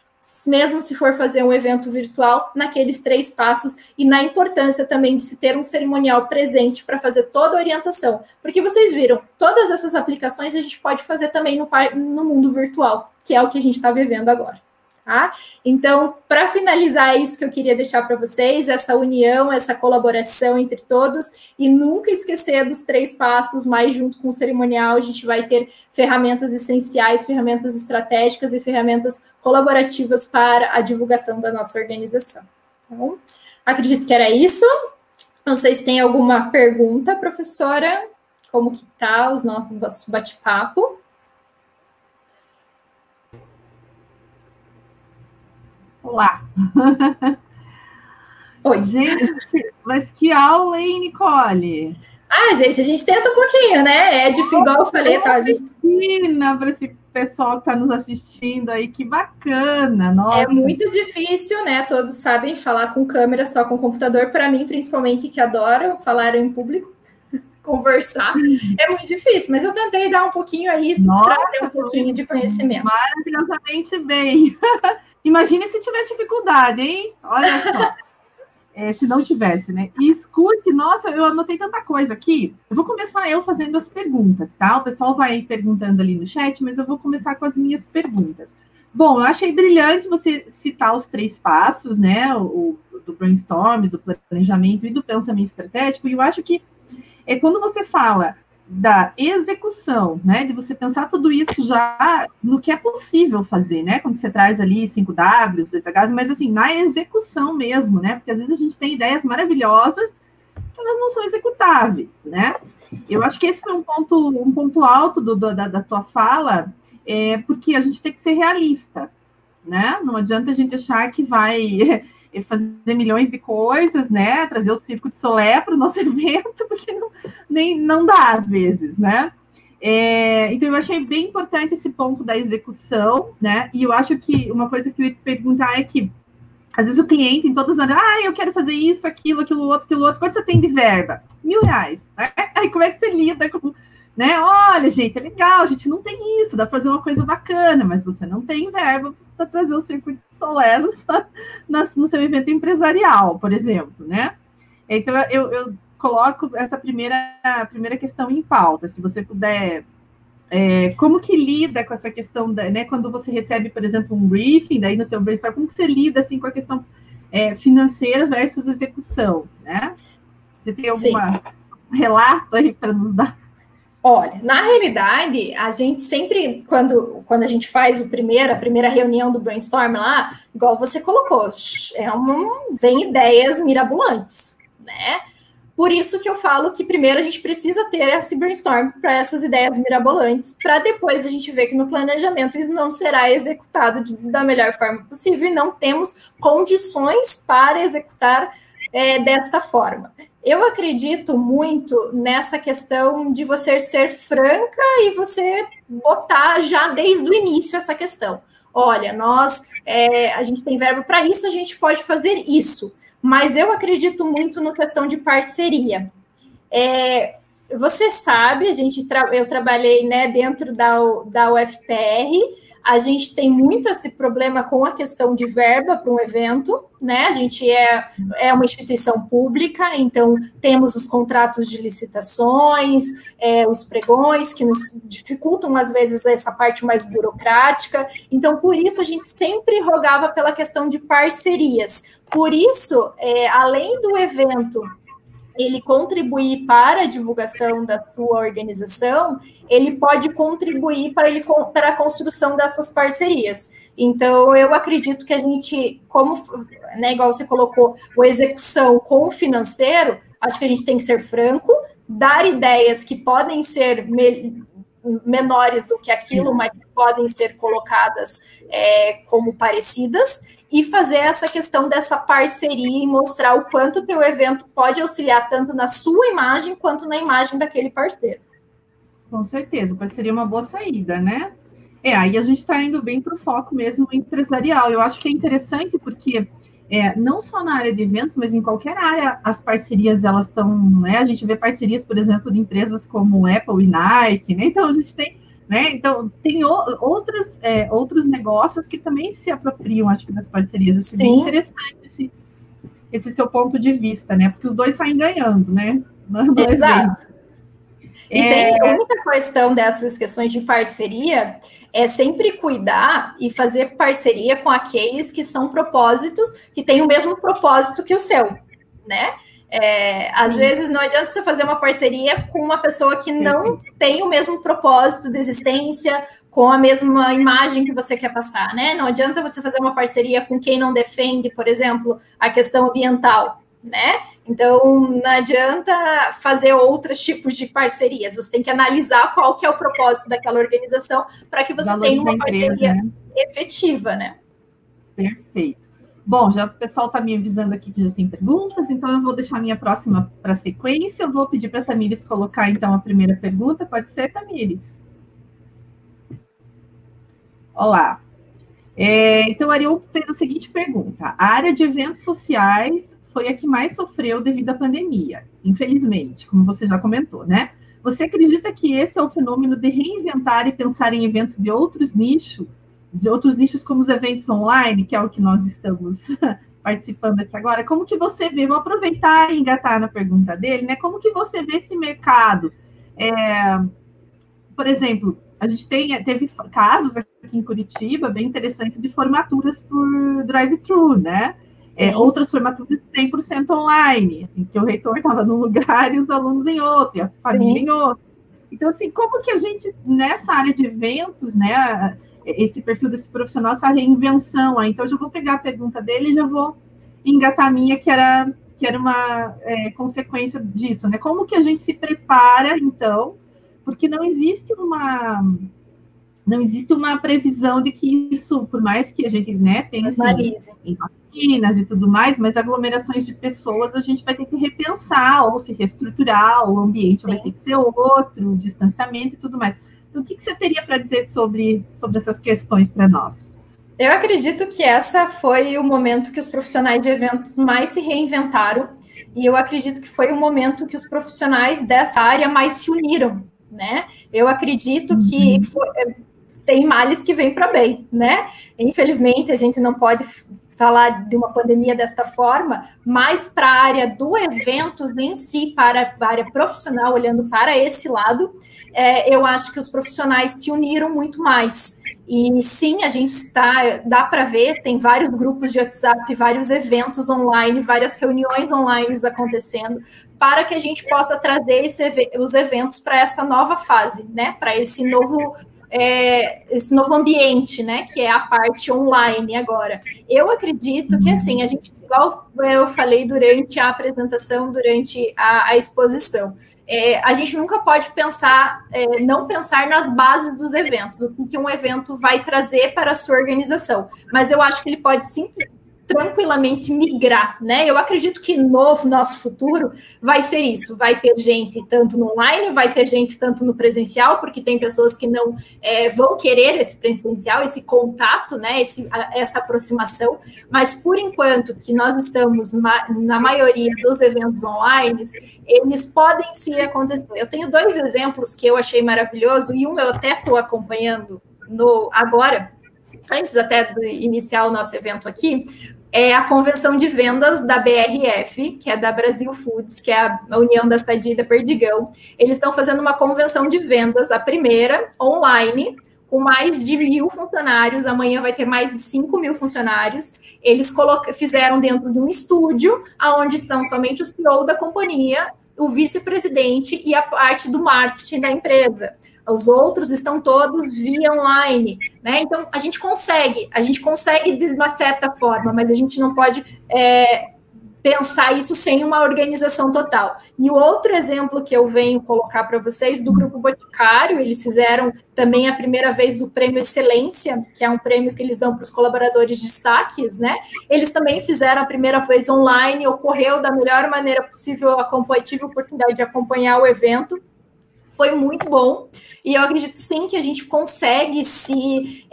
mesmo se for fazer um evento virtual, naqueles 3 passos e na importância também de se ter um cerimonial presente para fazer toda a orientação, porque vocês viram, todas essas aplicações a gente pode fazer também no mundo virtual, que é o que a gente está vivendo agora. Tá? Então, para finalizar, é isso que eu queria deixar para vocês, essa união, essa colaboração entre todos, e nunca esquecer dos 3 passos, mas junto com o cerimonial, a gente vai ter ferramentas essenciais, ferramentas estratégicas e ferramentas colaborativas para a divulgação da nossa organização. Então, acredito que era isso. Não sei se tem alguma pergunta, professora, como que está o nosso bate-papo? Olá! Oi. Gente, mas que aula, hein, Nicole? Gente, a gente tenta um pouquinho, né? É difícil, igual eu falei, tá? Para esse pessoal que está nos assistindo aí, que bacana, nossa. É muito difícil, né? Todos sabem falar com câmera, só com computador. Para mim, principalmente, que adoro falar em público, conversar, é muito difícil, mas eu tentei dar um pouquinho aí, trazer um pouquinho de conhecimento. Maravilhosamente bem. Imagine se tivesse dificuldade, hein? Olha só. Se não tivesse, né? E escute, nossa, eu anotei tanta coisa aqui. Eu vou começar eu fazendo as perguntas, tá? O pessoal vai perguntando ali no chat, mas eu vou começar com as minhas perguntas. Bom, eu achei brilhante você citar os 3 passos, né? Do brainstorm, do planejamento e do pensamento estratégico. E eu acho que quando você fala da execução, né, de você pensar tudo isso já no que é possível fazer, né, quando você traz ali 5Ws, 2Hs, mas assim, na execução mesmo, né, porque às vezes a gente tem ideias maravilhosas que elas não são executáveis, né. Eu acho que esse foi um ponto alto da tua fala, porque a gente tem que ser realista, né, não adianta a gente achar que vai fazer milhões de coisas, né? Trazer o Circo de Solé para o nosso evento, porque não dá às vezes, né? Então, eu achei bem importante esse ponto da execução, né? E eu acho que uma coisa que eu ia te perguntar é que, às vezes, o cliente, em todas as áreas, eu quero fazer isso, aquilo outro. Quanto você tem de verba? R$1.000. Né? Aí, como é que você lida com... Né? Olha, gente, é legal, a gente não tem isso, dá para fazer uma coisa bacana, mas você não tem verba para trazer o Circo de Solé no seu evento empresarial, por exemplo, né? Então, eu coloco essa primeira questão em pauta, se você puder, como que lida com essa questão, né, quando você recebe, por exemplo, um briefing, daí no teu brainstorm, como que você lida, assim, com a questão financeira versus execução, né? Você tem algum relato aí para nos dar? Olha, na realidade, a gente sempre, quando a gente faz a primeira reunião do brainstorm lá, igual você colocou, vem ideias mirabolantes, né? Por isso que eu falo que primeiro a gente precisa ter esse brainstorm para essas ideias mirabolantes, para depois a gente ver que no planejamento isso não será executado da melhor forma possível e não temos condições para executar desta forma. Eu acredito muito nessa questão de você ser franca e você botar já desde o início essa questão. Olha, a gente tem verba para isso, a gente pode fazer isso. Mas eu acredito muito na questão de parceria. Você sabe, eu trabalhei, né, dentro da UFPR, a gente tem muito esse problema com a questão de verba para um evento, né? A gente é uma instituição pública, então temos os contratos de licitações, os pregões, que nos dificultam, às vezes, essa parte mais burocrática. Então, por isso, a gente sempre rogava pela questão de parcerias. Por isso, além do evento ele contribuir para a divulgação da sua organização, ele pode contribuir para a construção dessas parcerias. Então, eu acredito que a gente, né, igual você colocou, a execução com o financeiro, acho que a gente tem que ser franco, dar ideias que podem ser menores do que aquilo, mas que podem ser colocadas como parecidas, e fazer essa questão dessa parceria e mostrar o quanto o teu evento pode auxiliar tanto na sua imagem quanto na imagem daquele parceiro. Com certeza, parceria é uma boa saída, né? Aí a gente está indo bem para o foco mesmo empresarial. Eu acho que é interessante porque não só na área de eventos, mas em qualquer área, as parcerias, elas estão, né? A gente vê parcerias, por exemplo, de empresas como Apple e Nike, né? Então, a gente tem, né? Então, tem outros negócios que também se apropriam, acho que, das parcerias. Acho bem interessante esse seu ponto de vista, né? Porque os dois saem ganhando, né? Exato. E tem a única questão dessas questões de parceria é sempre cuidar e fazer parceria com aqueles que são propósitos, que têm o mesmo propósito que o seu, né? Às vezes não adianta você fazer uma parceria com uma pessoa que não tem o mesmo propósito de existência, com a mesma imagem que você quer passar, né? Não adianta você fazer uma parceria com quem não defende, por exemplo, a questão ambiental, né? Então, não adianta fazer outros tipos de parcerias. Você tem que analisar qual que é o propósito daquela organização para que você tenha uma parceria, né, efetiva, né? Perfeito. Bom, já o pessoal está me avisando aqui que já tem perguntas, então eu vou deixar a minha próxima para a sequência. Eu vou pedir para a Tamires colocar, então, a primeira pergunta. Pode ser, Tamires? Olá. Então, a Ariel fez a seguinte pergunta. A área de eventos sociais foi a que mais sofreu devido à pandemia, infelizmente, como você já comentou, né? Você acredita que esse é o fenômeno de reinventar e pensar em eventos de outros nichos como os eventos online, que é o que nós estamos participando aqui agora? Como que você vê, vou aproveitar e engatar na pergunta dele, né? Como que você vê esse mercado? Por exemplo, a gente teve casos aqui em Curitiba bem interessantes de formaturas por drive-thru, né? Outras formaturas 100% online, em que o reitor estava num lugar e os alunos em outro, e a família em outro. Então, assim, como que a gente, nessa área de eventos, né, esse perfil desse profissional, essa reinvenção aí? Então, eu já vou pegar a pergunta dele e já vou engatar a minha, que era uma consequência disso, né? Como que a gente se prepara, então, porque não existe uma previsão de que isso, por mais que a gente, né, pense em vacinas e tudo mais, mas aglomerações de pessoas a gente vai ter que repensar ou se reestruturar, o ambiente vai ter que ser outro, o distanciamento e tudo mais. Então, o que você teria para dizer sobre essas questões para nós? Eu acredito que essa foi o momento que os profissionais de eventos mais se reinventaram, e eu acredito que foi o momento que os profissionais dessa área mais se uniram, né? Eu acredito que tem males que vêm para bem, né? Infelizmente, a gente não pode falar de uma pandemia desta forma, mas para a área do eventos em si, para a área profissional, olhando para esse lado, eu acho que os profissionais se uniram muito mais. E sim, a gente dá para ver, tem vários grupos de WhatsApp, vários eventos online, várias reuniões online acontecendo, para que a gente possa trazer os eventos para essa nova fase, né? Para esse novo ambiente, né, que é a parte online agora. Eu acredito que, assim, a gente, igual eu falei durante a apresentação, durante a exposição, a gente nunca pode não pensar nas bases dos eventos, o que um evento vai trazer para a sua organização, mas eu acho que ele pode tranquilamente migrar, né? Eu acredito que no nosso futuro vai ser isso, vai ter gente tanto no online, vai ter gente tanto no presencial, porque tem pessoas que não vão querer esse presencial, esse contato, né? Essa aproximação, mas por enquanto que nós estamos na maioria dos eventos online, eles podem sim acontecer. Eu tenho 2 exemplos que eu achei maravilhoso, e um eu até estou acompanhando agora, antes até de iniciar o nosso evento aqui, é a convenção de vendas da BRF, que é da Brasil Foods, que é a União da Sadia e da Perdigão. Eles estão fazendo uma convenção de vendas, a primeira, online, com mais de 1.000 funcionários. Amanhã vai ter mais de 5.000 funcionários. Eles fizeram dentro de um estúdio, onde estão somente o CEO da companhia, o vice-presidente e a parte do marketing da empresa. Os outros estão todos via online, né? Então, a gente consegue de uma certa forma, mas a gente não pode pensar isso sem uma organização total. E o outro exemplo que eu venho colocar para vocês, do Grupo Boticário, eles fizeram também a primeira vez o Prêmio Excelência, que é um prêmio que eles dão para os colaboradores destaques, né? Eles também fizeram a primeira vez online, ocorreu da melhor maneira possível, eu tive a oportunidade de acompanhar o evento, foi muito bom, e eu acredito sim que a gente consegue se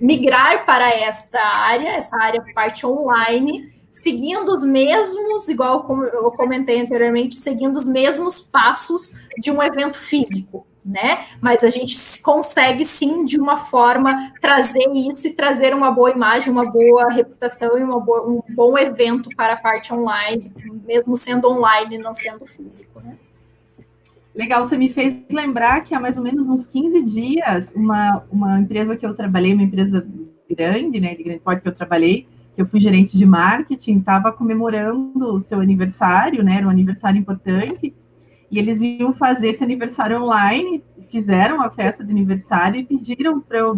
migrar para essa área parte online, seguindo os mesmos, igual como eu comentei anteriormente, seguindo os mesmos passos de um evento físico, né? Mas a gente consegue sim, de uma forma, trazer isso e trazer uma boa imagem, uma boa reputação e um bom evento para a parte online, mesmo sendo online e não sendo físico, né? Legal, você me fez lembrar que há mais ou menos uns 15 dias, uma empresa que eu trabalhei, uma empresa grande, né, de grande porte que eu trabalhei, que eu fui gerente de marketing, estava comemorando o seu aniversário, né, era um aniversário importante, e eles iam fazer esse aniversário online, fizeram a festa de aniversário e pediram para eu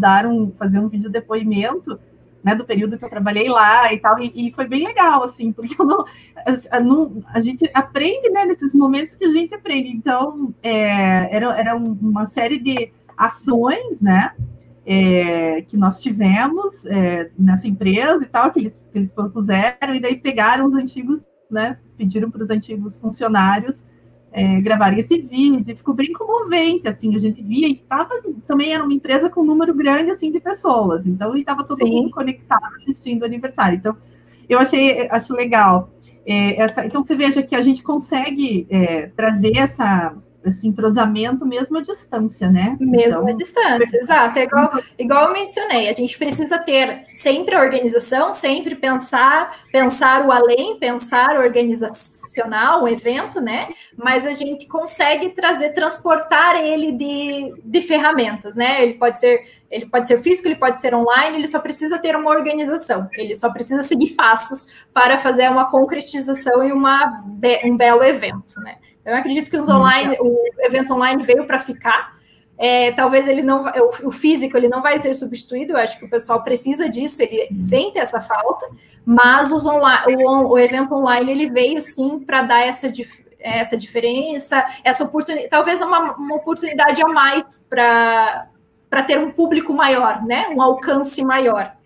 fazer um vídeo depoimento, né, do período que eu trabalhei lá e tal, e foi bem legal, assim, porque a gente aprende, né, nesses momentos que a gente aprende. Então, era uma série de ações, né, que nós tivemos nessa empresa e tal, que eles propuseram, e daí pegaram os antigos, né, pediram para os antigos funcionários gravarem esse vídeo, e ficou bem comovente, assim, a gente via, e também era uma empresa com um número grande, assim, de pessoas, então, e estava todo mundo conectado, assistindo o aniversário, então, eu acho legal, então, você veja que a gente consegue trazer esse entrosamento mesmo à distância, né? Mesmo à distância, exato. Igual eu mencionei, a gente precisa ter sempre a organização, sempre pensar o além, pensar organizacional, o evento, né? Mas a gente consegue transportar ele de ferramentas, né? Ele pode ser físico, ele pode ser online, ele só precisa ter uma organização, ele só precisa seguir passos para fazer uma concretização e um belo evento, né? Eu acredito que o evento online veio para ficar. Talvez o físico ele não vai ser substituído. Eu acho que o pessoal precisa disso, ele sente essa falta. Mas o evento online ele veio sim para dar essa diferença, essa oportunidade, talvez uma oportunidade a mais para ter um público maior, né? Um alcance maior.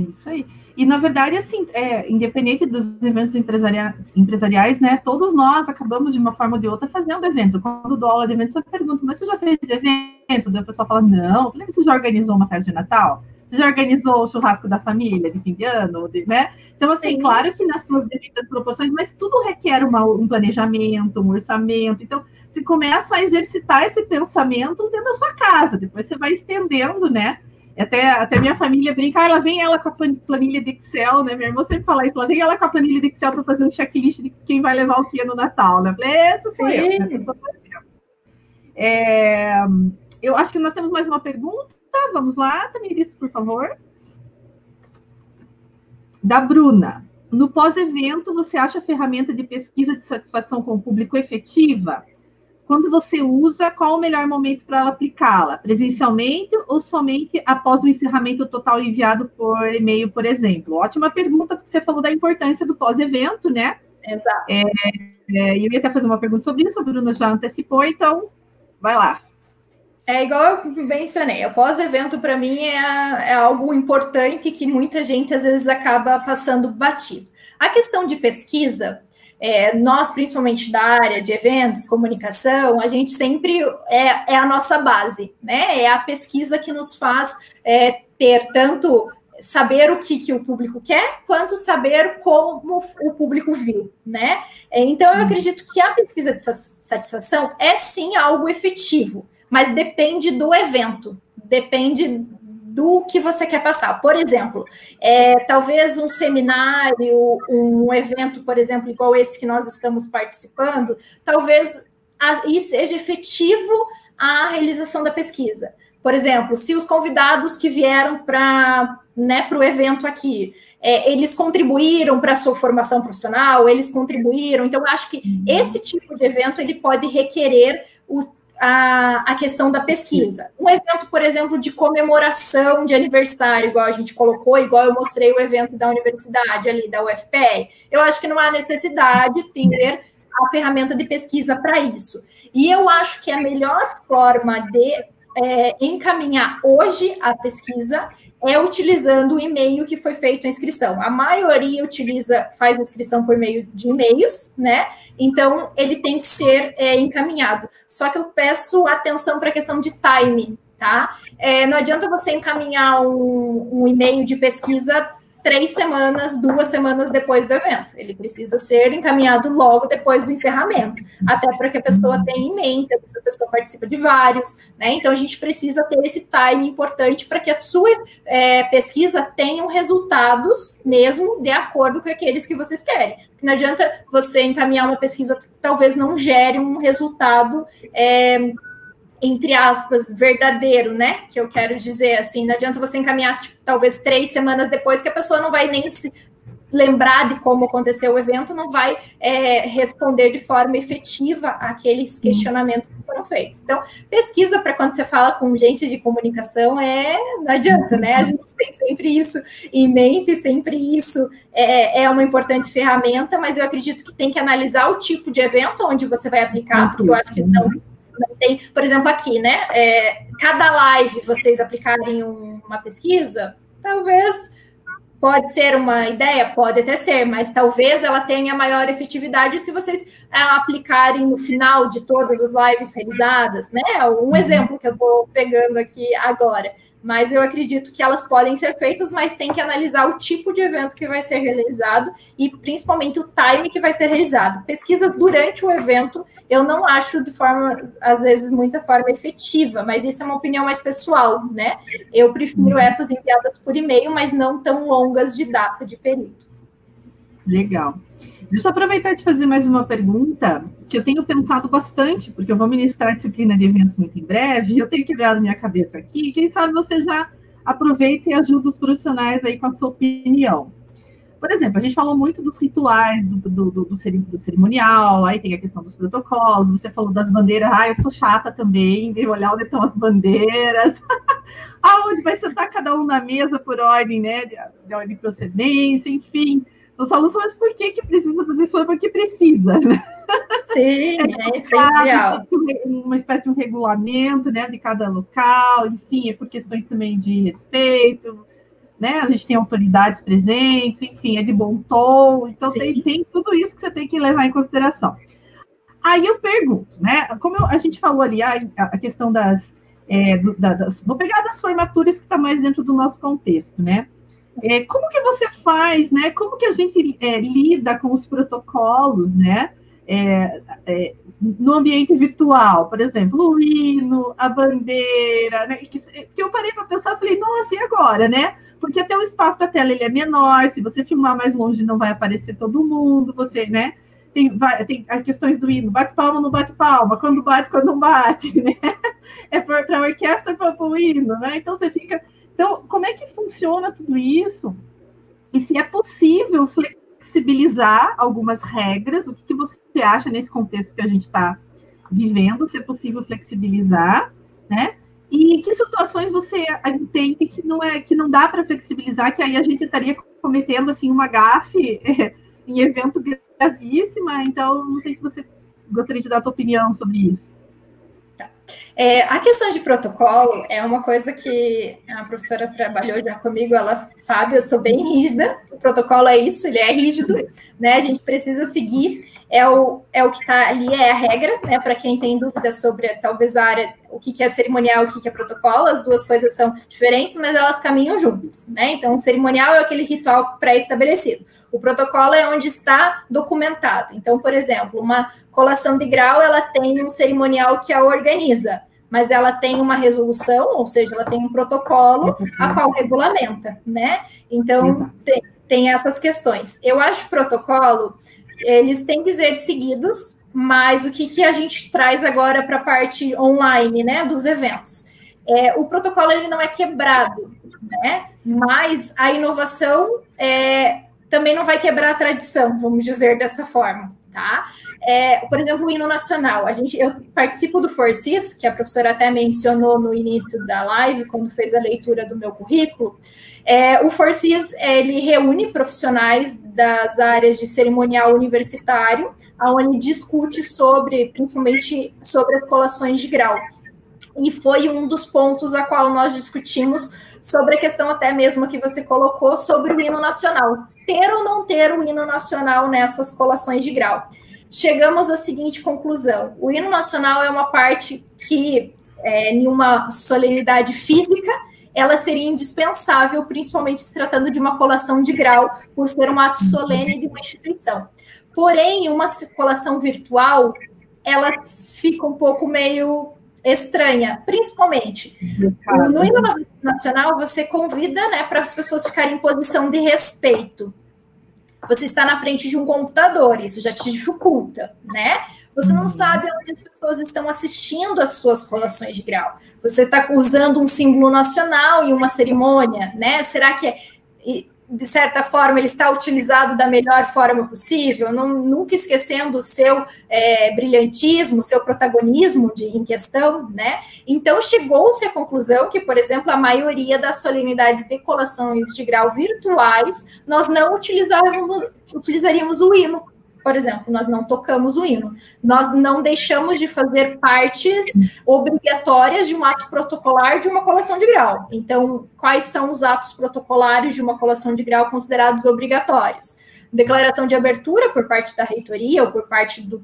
Isso aí. E, na verdade, assim, independente dos eventos empresariais, né, todos nós acabamos, de uma forma ou de outra, fazendo eventos. Quando dou aula de eventos, eu pergunto, mas você já fez evento? Daí o pessoal fala, não. Eu falei, você já organizou uma festa de Natal? Você já organizou o churrasco da família de fim de ano? Né? Então, assim, sim, claro que nas suas devidas proporções, mas tudo requer um planejamento, um orçamento. Então, você começa a exercitar esse pensamento dentro da sua casa. Depois você vai estendendo, né? Até minha família brinca, lá vem ela com a planilha de Excel, né? Minha irmã sempre fala isso, lá vem ela com a planilha de Excel para fazer um checklist de quem vai levar o que no Natal, né? Eu falei, essa sou eu, né? Eu acho que nós temos mais uma pergunta. Vamos lá, Tamiris, por favor. Da Bruna. No pós-evento, você acha a ferramenta de pesquisa de satisfação com o público efetiva? Quando você usa, qual o melhor momento para ela aplicá-la? Presencialmente ou somente após o encerramento total enviado por e-mail, por exemplo? Ótima pergunta, porque você falou da importância do pós-evento, né? Exato. Eu ia até fazer uma pergunta sobre isso, a Bruna já antecipou, então vai lá. Igual eu mencionei, o pós-evento para mim é algo importante que muita gente às vezes acaba passando batido. A questão de pesquisa, nós, principalmente da área de eventos, comunicação, a gente sempre é a nossa base, né? É a pesquisa que nos faz ter tanto saber o que o público quer, quanto saber como o público viu, né? Então, eu acredito que a pesquisa de satisfação é, sim, algo efetivo, mas depende do evento, depende do que você quer passar. Por exemplo, talvez um seminário, um evento, por exemplo, igual esse que nós estamos participando, talvez isso seja efetivo a realização da pesquisa. Por exemplo, se os convidados que vieram para o evento aqui, eles contribuíram para a sua formação profissional, eles contribuíram, então acho que esse tipo de evento ele pode requerer a questão da pesquisa. Um evento, por exemplo, de comemoração de aniversário, igual a gente colocou, igual eu mostrei o evento da universidade ali, da UFPR, eu acho que não há necessidade de ter a ferramenta de pesquisa para isso. E eu acho que a melhor forma de encaminhar hoje a pesquisa é utilizando o e-mail que foi feito a inscrição. A maioria faz a inscrição por meio de e-mails, né? Então, ele tem que ser encaminhado. Só que eu peço atenção para a questão de timing, tá? Não adianta você encaminhar um e-mail de pesquisa 3 semanas, 2 semanas depois do evento. Ele precisa ser encaminhado logo depois do encerramento, até para que a pessoa tenha em mente, às vezes a pessoa participa de vários, né? Então, a gente precisa ter esse time importante para que a sua pesquisa tenha resultados mesmo de acordo com aqueles que vocês querem. Não adianta você encaminhar uma pesquisa que talvez não gere um resultado entre aspas, verdadeiro, né? Que eu quero dizer, assim, não adianta você encaminhar, tipo, talvez 3 semanas depois, que a pessoa não vai nem se lembrar de como aconteceu o evento, não vai responder de forma efetiva aqueles questionamentos que foram feitos. Então, pesquisa para quando você fala com gente de comunicação, não adianta, né? A gente tem sempre isso em mente, sempre isso é uma importante ferramenta, mas eu acredito que tem que analisar o tipo de evento onde você vai aplicar, porque eu acho que não tem, por exemplo, aqui, né? Cada live vocês aplicarem uma pesquisa, talvez pode ser uma ideia, pode até ser, mas talvez ela tenha maior efetividade se vocês aplicarem no final de todas as lives realizadas, né? Um exemplo que eu estou pegando aqui agora. Mas eu acredito que elas podem ser feitas, mas tem que analisar o tipo de evento que vai ser realizado e principalmente o time que vai ser realizado. Pesquisas durante o evento, eu não acho de forma, às vezes, muita forma efetiva, mas isso é uma opinião mais pessoal, né? Eu prefiro essas enviadas por e-mail, mas não tão longas de data, de período. Legal. Deixa eu aproveitar de fazer mais uma pergunta, que eu tenho pensado bastante, porque eu vou ministrar a disciplina de eventos muito em breve, e eu tenho quebrado minha cabeça aqui, quem sabe você já aproveita e ajuda os profissionais aí com a sua opinião. Por exemplo, a gente falou muito dos rituais do cerimonial, aí tem a questão dos protocolos, você falou das bandeiras, eu sou chata também, de olhar onde estão as bandeiras, aonde vai sentar cada um na mesa por ordem, né, de ordem de procedência, enfim. Os alunos falam, mas por que precisa fazer isso? Porque precisa, né? Sim, é essencial. Uma espécie de um regulamento, né, de cada local, enfim, é por questões também de respeito, né? A gente tem autoridades presentes, enfim, é de bom tom, então tem tudo isso que você tem que levar em consideração. Aí eu pergunto, né? Como a gente falou ali, a questão vou pegar das formaturas que está mais dentro do nosso contexto, né? Como que você faz, né? Como que a gente lida com os protocolos, né? No ambiente virtual, por exemplo, o hino, a bandeira, né? Que eu parei para pensar e falei, nossa, e agora, né? Porque até o espaço da tela ele é menor, se você filmar mais longe não vai aparecer todo mundo, você, né? Tem as questões do hino, bate palma, não bate palma, quando bate, quando não bate, né? É para a orquestra, para o hino, né? Então você fica... Então, como é que funciona tudo isso? E se é possível flexibilizar algumas regras, o que você acha nesse contexto que a gente está vivendo, se é possível flexibilizar, né? E que situações você entende que não dá para flexibilizar, que aí a gente estaria cometendo assim, uma gafe em evento gravíssima. Então, não sei se você gostaria de dar a sua opinião sobre isso. A questão de protocolo é uma coisa que a professora trabalhou já comigo, ela sabe, eu sou bem rígida, o protocolo é isso, ele é rígido, né, a gente precisa seguir, é o que está ali, é a regra, né, para quem tem dúvida sobre, talvez, a área, o que é cerimonial, o que é protocolo, as duas coisas são diferentes, mas elas caminham juntas, né, então o cerimonial é aquele ritual pré-estabelecido, o protocolo é onde está documentado, então, por exemplo, uma colação de grau, ela tem um cerimonial que a organiza, mas ela tem uma resolução, ou seja, ela tem um protocolo a qual regulamenta, né? Então, tem essas questões. Eu acho que protocolo, eles têm que ser seguidos, mas o que a gente traz agora para a parte online, né, dos eventos? O protocolo, ele não é quebrado, né? Mas a inovação também não vai quebrar a tradição, vamos dizer dessa forma, tá? por exemplo, o hino nacional. Eu participo do Forcis, que a professora até mencionou no início da live, quando fez a leitura do meu currículo. O Forcis, ele reúne profissionais das áreas de cerimonial universitário, onde discute principalmente sobre as colações de grau. E foi um dos pontos a qual nós discutimos sobre a questão até mesmo que você colocou sobre o hino nacional. Ter ou não ter o hino nacional nessas colações de grau. Chegamos à seguinte conclusão: o hino nacional é uma parte que, em uma solenidade física, ela seria indispensável, principalmente se tratando de uma colação de grau, por ser um ato solene de uma instituição. Porém, uma colação virtual, ela fica um pouco meio estranha, principalmente. No hino nacional, você convida, né, para as pessoas ficarem em posição de respeito. Você está na frente de um computador, isso já te dificulta, né? Você não sabe onde as pessoas estão assistindo as suas colações de grau. Você está usando um símbolo nacional em uma cerimônia, né? Será que, de certa forma, ele está utilizado da melhor forma possível? Nunca esquecendo o seu brilhantismo, o seu protagonismo em questão, né? Então, chegou-se à conclusão que, por exemplo, a maioria das solenidades de colações de grau virtuais, nós não utilizaríamos o hino. Por exemplo, nós não tocamos o hino. Nós não deixamos de fazer partes obrigatórias de um ato protocolar de uma colação de grau. Então, quais são os atos protocolares de uma colação de grau considerados obrigatórios? Declaração de abertura por parte da reitoria ou por parte do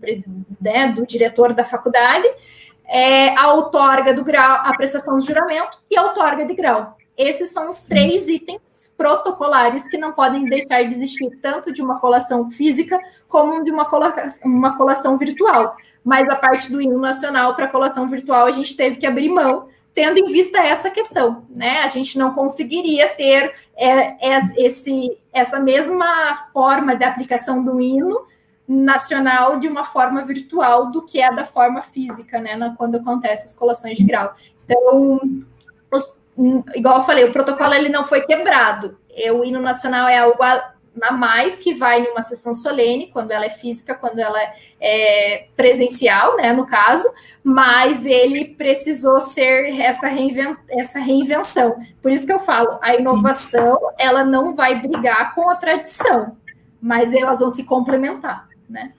diretor da faculdade, a outorga do grau, a prestação de juramento e a outorga de grau. Esses são os 3 itens protocolares que não podem deixar de existir, tanto de uma colação física como de uma colação virtual. Mas a parte do hino nacional para a colação virtual a gente teve que abrir mão, tendo em vista essa questão, né? A gente não conseguiria ter essa mesma forma de aplicação do hino nacional de uma forma virtual do que é da forma física, né? Quando acontecem as colações de grau. Então, igual eu falei, o protocolo ele não foi quebrado. O hino nacional é algo a mais que vai numa sessão solene, quando ela é física, quando ela é presencial, né, no caso, mas ele precisou ser essa reinvenção. Por isso que eu falo, a inovação, ela não vai brigar com a tradição, mas elas vão se complementar, né?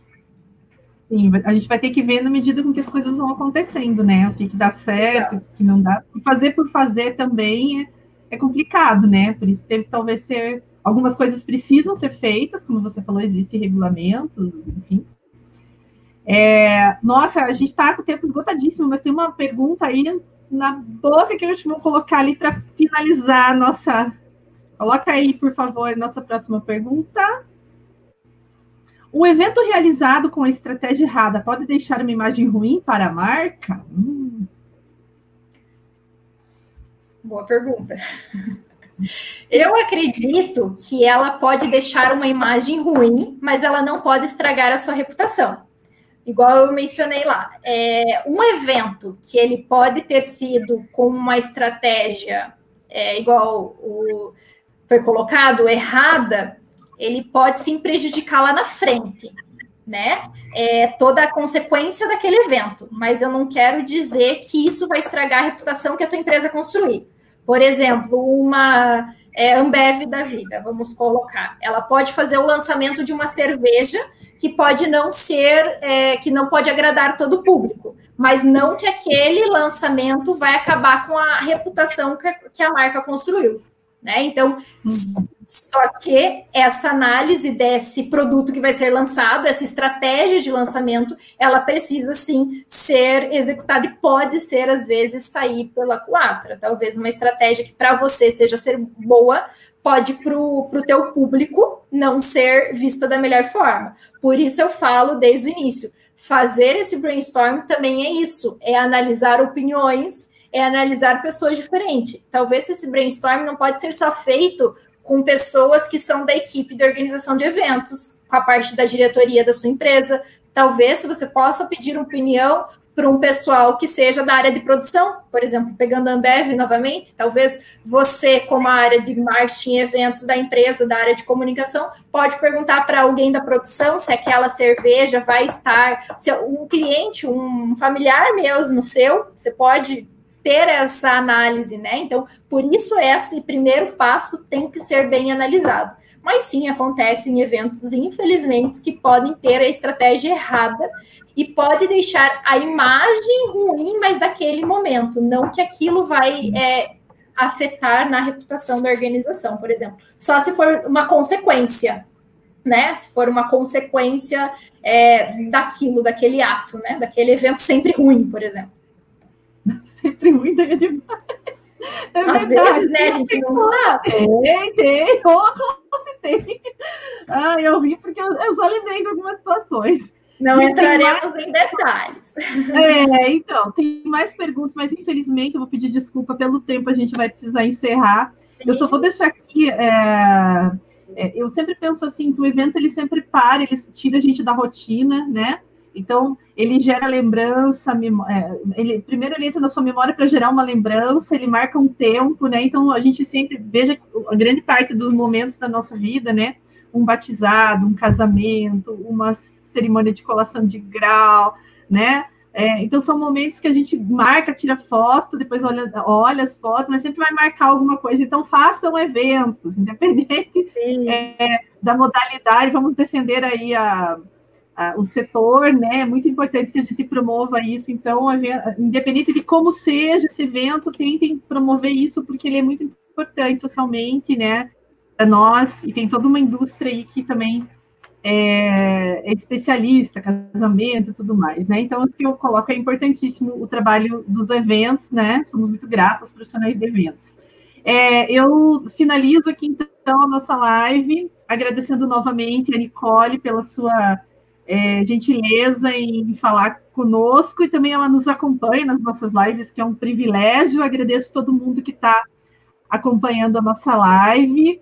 Sim, a gente vai ter que ver na medida com que as coisas vão acontecendo, né? O que dá certo, o que não dá. E fazer por fazer também é complicado, né? Por isso teve que talvez ser... Algumas coisas precisam ser feitas, como você falou, existem regulamentos, enfim. Nossa, a gente está com o tempo esgotadíssimo, mas tem uma pergunta aí na boca que eu vou colocar ali para finalizar a nossa... Coloca aí, por favor, nossa próxima pergunta. Um evento realizado com a estratégia errada pode deixar uma imagem ruim para a marca? Boa pergunta. Eu acredito que ela pode deixar uma imagem ruim, mas ela não pode estragar a sua reputação. Igual eu mencionei lá, um evento que ele pode ter sido com uma estratégia igual foi colocado, errada, ele pode sim prejudicar lá na frente, né? Toda a consequência daquele evento, mas eu não quero dizer que isso vai estragar a reputação que a tua empresa construir. Por exemplo, uma Ambev da vida, vamos colocar, ela pode fazer o lançamento de uma cerveja que pode não ser, que não pode agradar todo o público, mas não que aquele lançamento vai acabar com a reputação que a marca construiu, né? Então, só que essa análise desse produto que vai ser lançado, essa estratégia de lançamento, ela precisa sim ser executada e pode ser, às vezes, sair pela culatra. Talvez uma estratégia que para você seja ser boa, pode para o teu público não ser vista da melhor forma. Por isso eu falo desde o início, fazer esse brainstorm também é isso, é analisar opiniões, é analisar pessoas diferentes. Talvez esse brainstorm não pode ser só feito com pessoas que são da equipe de organização de eventos, com a parte da diretoria da sua empresa. Talvez, se você possa pedir opinião para um pessoal que seja da área de produção, por exemplo, pegando a Ambev novamente, talvez você, como a área de marketing e eventos da empresa, da área de comunicação, pode perguntar para alguém da produção se aquela cerveja vai estar, se um cliente, um familiar mesmo seu, você pode ter essa análise, né? Então, por isso esse primeiro passo tem que ser bem analisado. Mas sim, acontecem eventos, infelizmente, que podem ter a estratégia errada e pode deixar a imagem ruim, mas daquele momento, não que aquilo vai afetar na reputação da organização, por exemplo. Só se for uma consequência, né? Se for uma consequência daquilo, daquele ato, né? Daquele evento sempre ruim, por exemplo. Sempre ruim, é demais. Às vezes, né, a gente não sabe. Tem. Tem. Eu ri porque eu só lembrei de algumas situações. Não entraremos em detalhes. Então, tem mais perguntas, mas infelizmente eu vou pedir desculpa pelo tempo, a gente vai precisar encerrar. Sim. Eu só vou deixar aqui... eu sempre penso assim, que o evento ele sempre ele tira a gente da rotina, né? Então, ele gera lembrança, primeiro ele entra na sua memória para gerar uma lembrança, ele marca um tempo, né? Então, a gente sempre veja a grande parte dos momentos da nossa vida, né? Um batizado, um casamento, uma cerimônia de colação de grau, né? Então, são momentos que a gente marca, tira foto, depois olha as fotos, mas sempre vai marcar alguma coisa. Então, façam eventos, independente da modalidade, vamos defender aí o setor, né? É muito importante que a gente promova isso. Então, independente de como seja esse evento, tentem promover isso, porque ele é muito importante socialmente, né? Para nós, e tem toda uma indústria aí que também é especialista, casamento e tudo mais, né? Então, isso que eu coloco, é importantíssimo o trabalho dos eventos, né? Somos muito gratos aos profissionais de eventos. Eu finalizo aqui, então, a nossa live, agradecendo novamente a Nicole pela sua gentileza em falar conosco, e também ela nos acompanha nas nossas lives, que é um privilégio. Agradeço todo mundo que está acompanhando a nossa live,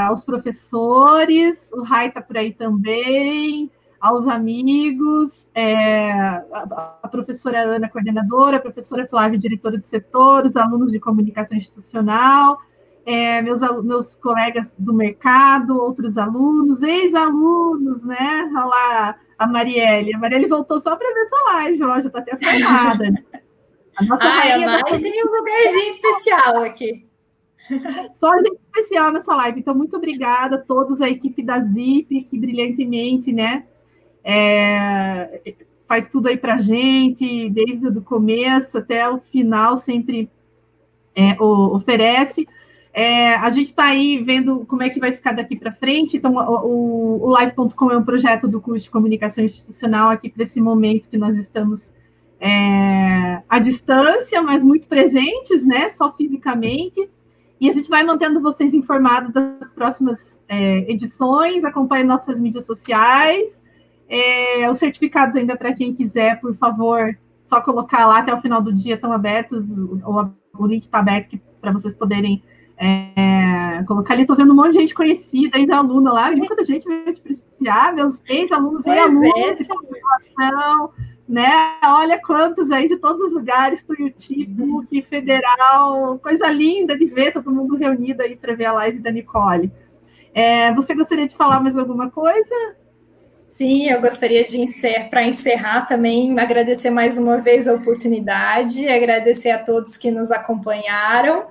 aos professores, o Rai está por aí também, aos amigos, a professora Ana, coordenadora, a professora Flávia, diretora do setor, os alunos de comunicação institucional, meus colegas do mercado, outros alunos, ex-alunos, né? Olha lá, a Marielle. A Marielle voltou só para ver sua live, ó, já está até formada. Né? A nossa rainha a Mari tem um lugarzinho especial aqui. Só gente especial nessa live. Então, muito obrigada a todos, a equipe da ZIP, que brilhantemente, né? Faz tudo aí para a gente, desde o começo até o final, sempre oferece. A gente está aí vendo como é que vai ficar daqui para frente. Então, o Live.com é um projeto do curso de comunicação institucional aqui para esse momento que nós estamos à distância, mas muito presentes, né? Só fisicamente. E a gente vai mantendo vocês informados das próximas edições. Acompanhe nossas mídias sociais. Os certificados ainda para quem quiser, por favor, só colocar lá até o final do dia, estão abertos, o link está aberto para vocês poderem colocar ali. Estou vendo um monte de gente conhecida, ex-aluna lá, viu quanta gente vai te prestigiar, meus ex-alunos e alunos de comunicação, né? Olha quantos aí de todos os lugares, Tuiuti, PUC, Federal, coisa linda de ver todo mundo reunido aí para ver a live da Nicole. Você gostaria de falar mais alguma coisa? Sim, eu gostaria de para encerrar também, agradecer mais uma vez a oportunidade, agradecer a todos que nos acompanharam,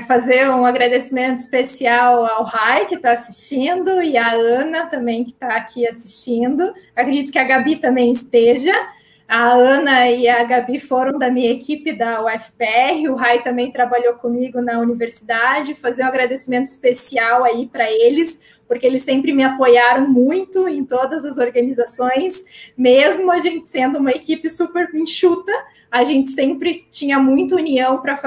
fazer um agradecimento especial ao Rai, que está assistindo, e à Ana também, que está aqui assistindo. Acredito que a Gabi também esteja. A Ana e a Gabi foram da minha equipe da UFPR, o Rai também trabalhou comigo na universidade. Fazer um agradecimento especial aí para eles, porque eles sempre me apoiaram muito em todas as organizações, mesmo a gente sendo uma equipe super enxuta, a gente sempre tinha muita união para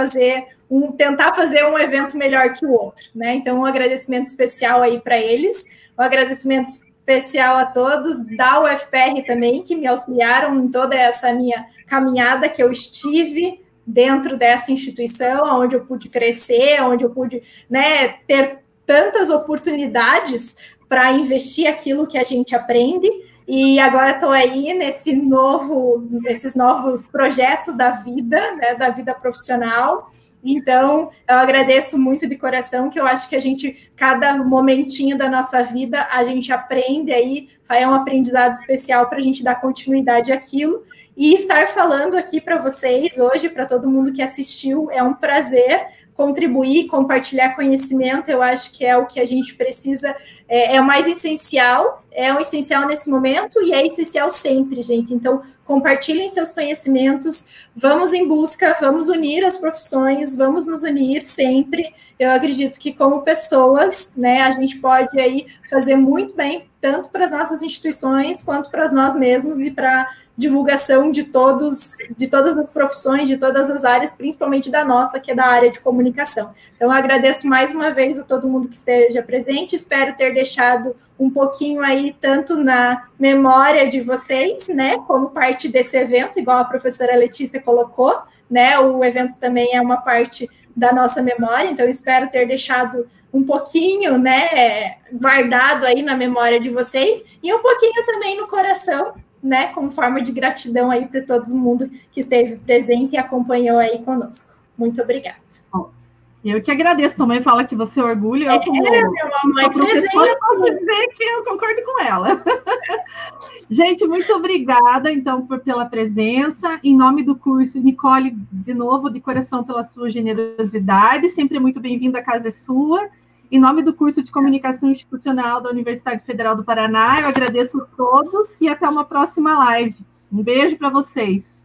tentar fazer um evento melhor que o outro, né? Então, um agradecimento especial aí para eles, um agradecimento especial a todos da UFPR também, que me auxiliaram em toda essa minha caminhada que eu estive dentro dessa instituição, onde eu pude crescer, onde eu pude, né, ter tantas oportunidades para investir aquilo que a gente aprende. E agora estou aí nesses novos projetos da vida, né, da vida profissional. Então, eu agradeço muito de coração, que eu acho que cada momentinho da nossa vida, a gente aprende aí, é um aprendizado especial para a gente dar continuidade àquilo. E estar falando aqui para vocês hoje, para todo mundo que assistiu, é um prazer contribuir, compartilhar conhecimento. Eu acho que é o que a gente precisa, é o mais essencial, é o essencial nesse momento e é essencial sempre, gente. Então, compartilhem seus conhecimentos, vamos em busca, vamos unir as profissões, vamos nos unir sempre. Eu acredito que como pessoas, né, a gente pode aí fazer muito bem, tanto para as nossas instituições, quanto para nós mesmos e para divulgação de todas as profissões, de todas as áreas, principalmente da nossa, que é da área de comunicação. Então, eu agradeço mais uma vez a todo mundo que esteja presente, espero ter deixado um pouquinho aí, tanto na memória de vocês, né, como parte desse evento, igual a professora Letícia colocou, né, o evento também é uma parte da nossa memória, então espero ter deixado um pouquinho, né, guardado aí na memória de vocês, e um pouquinho também no coração, né, como forma de gratidão aí para todo mundo que esteve presente e acompanhou aí conosco. Muito obrigada. Eu que agradeço, tua mãe fala que você é orgulho, eu como minha mamãe professora posso dizer que eu concordo com ela. Gente, muito obrigada, então, pela presença. Em nome do curso, Nicole, de novo, de coração pela sua generosidade, sempre muito bem-vinda, a casa é sua. Em nome do curso de Comunicação Institucional da Universidade Federal do Paraná, eu agradeço a todos e até uma próxima live. Um beijo para vocês.